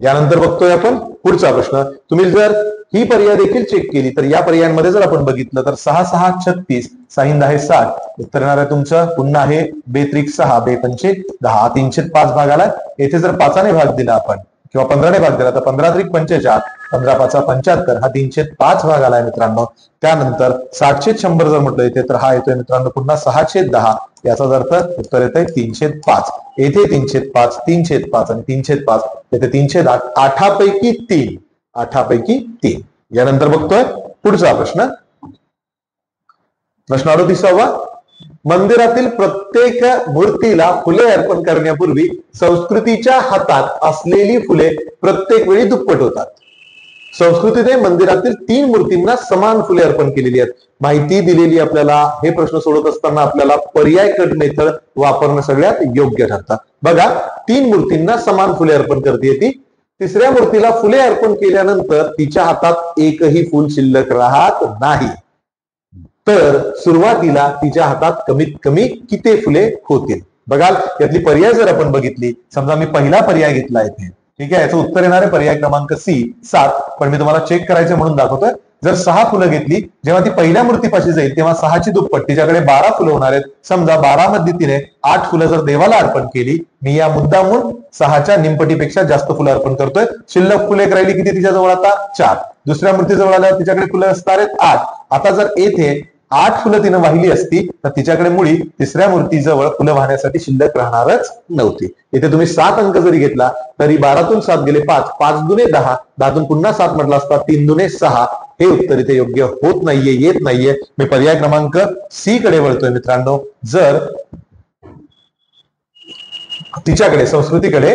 यानंतर बघतोय आपण पुढचा प्रश्न. तुम्ही जर ही पर्याय देखील चेक केली तर या पर्यायांमध्ये जर आपण बघितलं तर 6 6 36, 6 10 60. उत्तर येणार आहे तुमचं पुन्हा आहे 2 त्रिक 6, 2 पंचे 10, 3/5 भाग आला. येथे जर 5ने भाग दिला आपण किंवा 15ने भाग दिला तर 15 त्रिक 45, 15 5 75 हा 3/5 भाग आलाय मित्रांनो. त्यानंतर 60/100 जर म्हटलं इथे तर हा येतोय मित्रांनो पुन्हा 6/10. याचा अर्थ उत्तर येतंय 3/5. येथे 3/5, 3/5 आणि 3/5. येथे 3/8. 8पैकी 3. 8पैकी 3. यानंतर बघतोय पुढचा प्रश्न 38वा, मंदिरातील प्रत्येक मूर्तीला फुले अर्पण करण्यापूर्वी संस्कृतीच्या हातात असलेली फुले प्रत्येक वेळी दुप्पट होतात. संस्कृतीने मंदिरातील 3 मूर्तींना समान फुले अर्पण केलेली आहेत. माहिती दिलेली आपल्याला. हे प्रश्न सोडवत असताना आपल्याला पर्याय कट मेथड वापरणं सगळ्यात योग्य ठरतं. बघा, 3 मूर्तींना समान फुले अर्पण करते ती. तिसऱ्या मूर्तीला फुले अर्पण केल्यानंतर तिच्या हातात एकही फुल शिल्लक राहत नाही. तर सुरुवातीला तिच्या हातात कमीत कमी किती फुले होतील? बघाल, यातली पर्याय जर आपण बघितली, समजा मी पहिला पर्याय घेतला इथे, ठीक आहे, याचं उत्तर येणार आहे पर्याय क्रमांक सी 7. पण मी तुम्हाला चेक करायचं म्हणून दाखवतोय. जर 6 फुलं घेतली, जेव्हा ती पहिल्या मूर्तीपाशी जाईल तेव्हा 6ची दुप्पट, तिच्याकडे 12 फुलं होणार आहेत. समजा 12 मध्ये तिने 8 फुलं जर देवाला अर्पण केली, मी या मुद्दामून 6च्या निमपटीपेक्षा जास्त फुलं अर्पण करतोय. शिल्लक फुले राहिली किती तिच्याजवळ? आता 4. दुसऱ्या मूर्तीजवळ आल्यावर तिच्याकडे फुलं असणार आहेत 8. आता जर येथे 8 फुलं तिनं वाहिली असती तर तिच्याकडे मुळी तिसऱ्या मूर्तीजवळ फुलं वाहण्यासाठी शिल्लक राहणारच नव्हती. इथे तुम्ही 7 अंक जरी घेतला तरी 12तून 7 गेले 5, 5 दुने 10, 10तून पुन्हा 7 म्हटला असता 3 दुने 6. हे उत्तर इथे योग्य होत नाहीये, येत नाहीये. मी पर्याय क्रमांक सी कडे वळतोय मित्रांनो. जर तिच्याकडे संस्कृतीकडे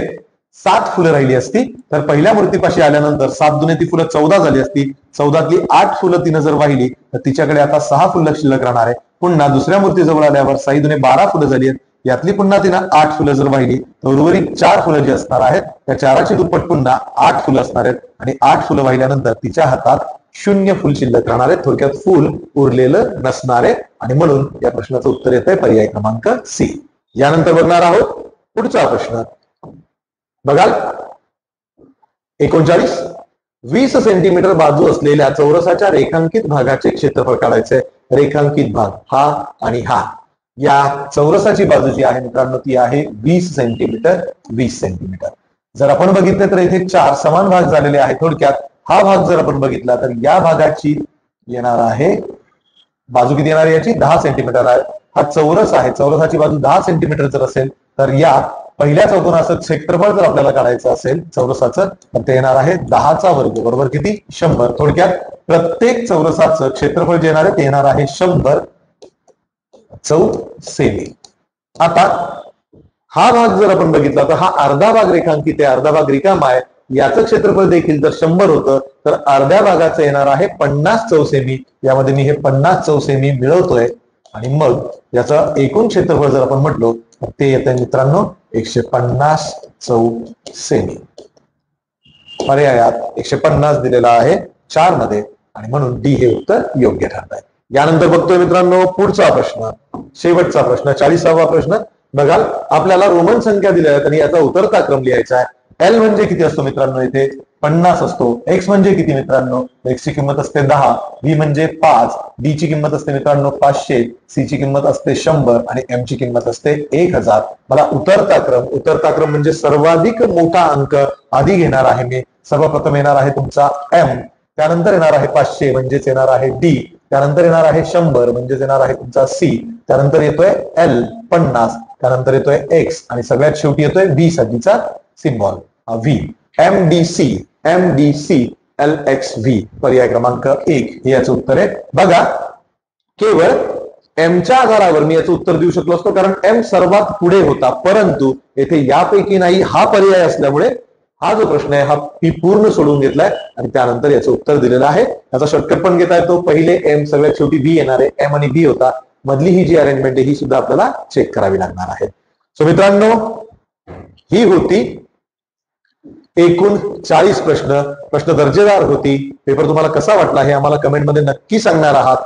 7 फुलं राहिली असती तर पहिल्या मूर्तीपाशी आल्यानंतर 7 दुने ती फुलं 14 झाली असती. 14तली 8 फुलं तिनं जर वाहिली तर तिच्याकडे आता 6 फुलं शिल्लक राहणार आहे. पुन्हा दुसऱ्या मूर्तीजवळ आल्यावर 6 दुने 12 फुलं झाली आहेत. यातली पुन्हा तिनं 8 फुलं जर वाहिली तर उर्वरित 4 फुलं जी असणार आहेत त्या 4ची दुप्पट पुन्हा 8 फुलं असणार आहेत. आणि 8 फुलं वाहिल्यानंतर तिच्या हातात 0 फुल शिल्लक राहणार आहे. थोडक्यात फुल उरलेलं नसणार आहे. आणि म्हणून या प्रश्नाचं उत्तर येतंय पर्याय क्रमांक सी. यानंतर बघणार आहोत पुढचा प्रश्न. बघाल, 39, 20 सेंटीमीटर बाजू असलेल्या चौरसाच्या रेखांकित भागाचे क्षेत्रफळ काढायचंय. रेखांकित भाग हा आणि हा, या चौरसाची बाजू जी आहे मित्रांनो ती आहे 20 सेंटीमीटर. 20 सेंटीमीटर जर आपण बघितलं तर इथे 4 समान भाग झालेले आहेत. थोडक्यात हा भाग जर आपण बघितला तर या भागाची येणार आहे बाजू किती येणार आहे याची? 10 सेंटीमीटर आहे. हा चौरस आहे, चौरसाची बाजू 10 सेंटीमीटर जर असेल तर या पहिल्या चौकोनाचं क्षेत्रफळ जर आपल्याला काढायचं असेल चौरसाचं तर ते येणार आहे 10चा वर्ग बरोबर किती? 100. थोडक्यात प्रत्येक चौरसाचं क्षेत्रफळ जे येणार आहे ते येणार आहे 100 चौसेमी. आता हा भाग जर आपण बघितला तर हा अर्धा भाग रेखांकित आहे, अर्धा भाग रिकामा आहे. याचं क्षेत्रफळ देखील जर 100 होतं तर अर्ध्या भागाचं येणार आहे 50 चौसेमी. यामध्ये मी हे 50 चौसेमी मिळवतोय आणि मग याचं एकूण क्षेत्रफळ जर आपण म्हटलो तर ते येतंय मित्रांनो 150 चौसेमी. पर्यायात 150 दिलेला आहे 4 मध्ये आणि म्हणून डी हे उत्तर योग्य ठरत आहे. यानंतर बघतोय मित्रांनो पुढचा प्रश्न, शेवटचा प्रश्न 40वा प्रश्न. बघाल, आपल्याला रोमन संख्या दिल्या आहेत आणि याचा उतरता क्रम लिहायचा आहे. एल म्हणजे किती असतो मित्रांनो? इथे 50 असतो. एक्स म्हणजे किती मित्रांनो? एक्स ची किंमत असते 10, व्ही म्हणजे 5, डी ची किंमत असते मित्रांनो 500, सी ची किंमत असते 100 आणि एम ची किंमत असते 1000. मला उतरता क्रम म्हणजे सर्वाधिक मोठा अंक आधी घेणार आहे मी. सर्वप्रथम येणार आहे तुमचा एम, त्यानंतर येणार आहे 500 म्हणजेच येणार आहे डी, त्यानंतर येणार आहे 100 म्हणजेच येणार आहे तुमचा सी, त्यानंतर येतोय एल 50, त्यानंतर येतोय एक्स आणि सगळ्यात शेवटी येतोय व्ही साठीचा सिम्बॉल व्ही. एमडीसी LXV पर्याय क्रमांक 1 हे याचं उत्तर आहे. बघा, केवळ एमच्या आधारावर मी याचं उत्तर देऊ शकलो असतो कारण एम सर्वात पुढे होता, परंतु येथे यापैकी नाही हा पर्याय असल्यामुळे हा जो प्रश्न आहे हा पी पूर्ण सोडून घेतलाय आणि त्यानंतर याचं उत्तर दिलेलं आहे. याचा शॉर्टकट पण घेता येतो. पहिले एम सगळ्यात शेवटी बी येणार आहे. एम आणि बी होता. मधली ही जी अरेंजमेंट आहे ही सुद्धा आपल्याला चेक करावी लागणार आहे. सो मित्रांनो, ही होती एकूण 40 प्रश्न दर्जेदार होती. पेपर तुम्हाला कसा वाटला हे आम्हाला कमेंटमध्ये नक्की सांगणार आहात.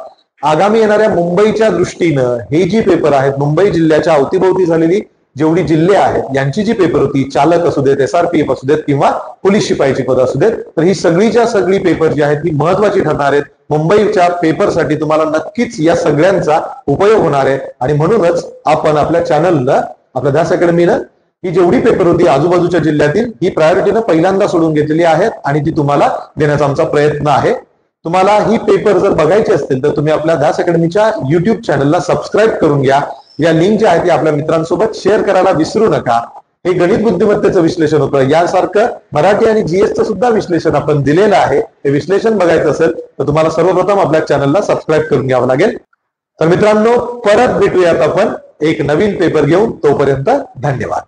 आगामी येणाऱ्या मुंबईच्या दृष्टीनं हे जी पेपर आहेत, मुंबई जिल्ह्याच्या अवतीभोवती झालेली जेवढी जिल्हे आहेत यांची जी पेपर होती, चालक असू देत, SRPF असू देत किंवा पोलीस शिपाईची पद असू देत, तर ही सगळीच्या सगळी पेपर जी आहेत ही महत्वाची ठरणार आहेत. मुंबईच्या पेपरसाठी तुम्हाला नक्कीच या सगळ्यांचा उपयोग होणार आहे आणि म्हणूनच आपण आपल्या चॅनलला, आपल्या ध्यास अकॅडमीनं ही जेवढी पेपर होती आजूबाजूच्या जिल्ह्यातील ही प्रायोरिटीनं पहिल्यांदा सोडून घेतलेली आहेत आणि ती तुम्हाला देण्याचा आमचा प्रयत्न आहे. तुम्हाला ही पेपर जर बघायची असतील तर तुम्ही आपल्या ध्यास अकॅडमीच्या युट्यूब चॅनलला सबस्क्राईब करून घ्या. या लिंक ज्या आहेत त्या आपल्या मित्रांसोबत शेअर करायला विसरू नका. हे गणित बुद्धिमत्तेचं विश्लेषण होतं. यासारखं मराठी आणि जीएसचं सुद्धा विश्लेषण आपण दिलेलं आहे. हे विश्लेषण बघायचं असेल तर तुम्हाला सर्वप्रथम आपल्या चॅनलला सबस्क्राईब करून घ्यावं लागेल. तर मित्रांनो, परत भेटूयात आपण एक नवीन पेपर घेऊन. तोपर्यंत धन्यवाद.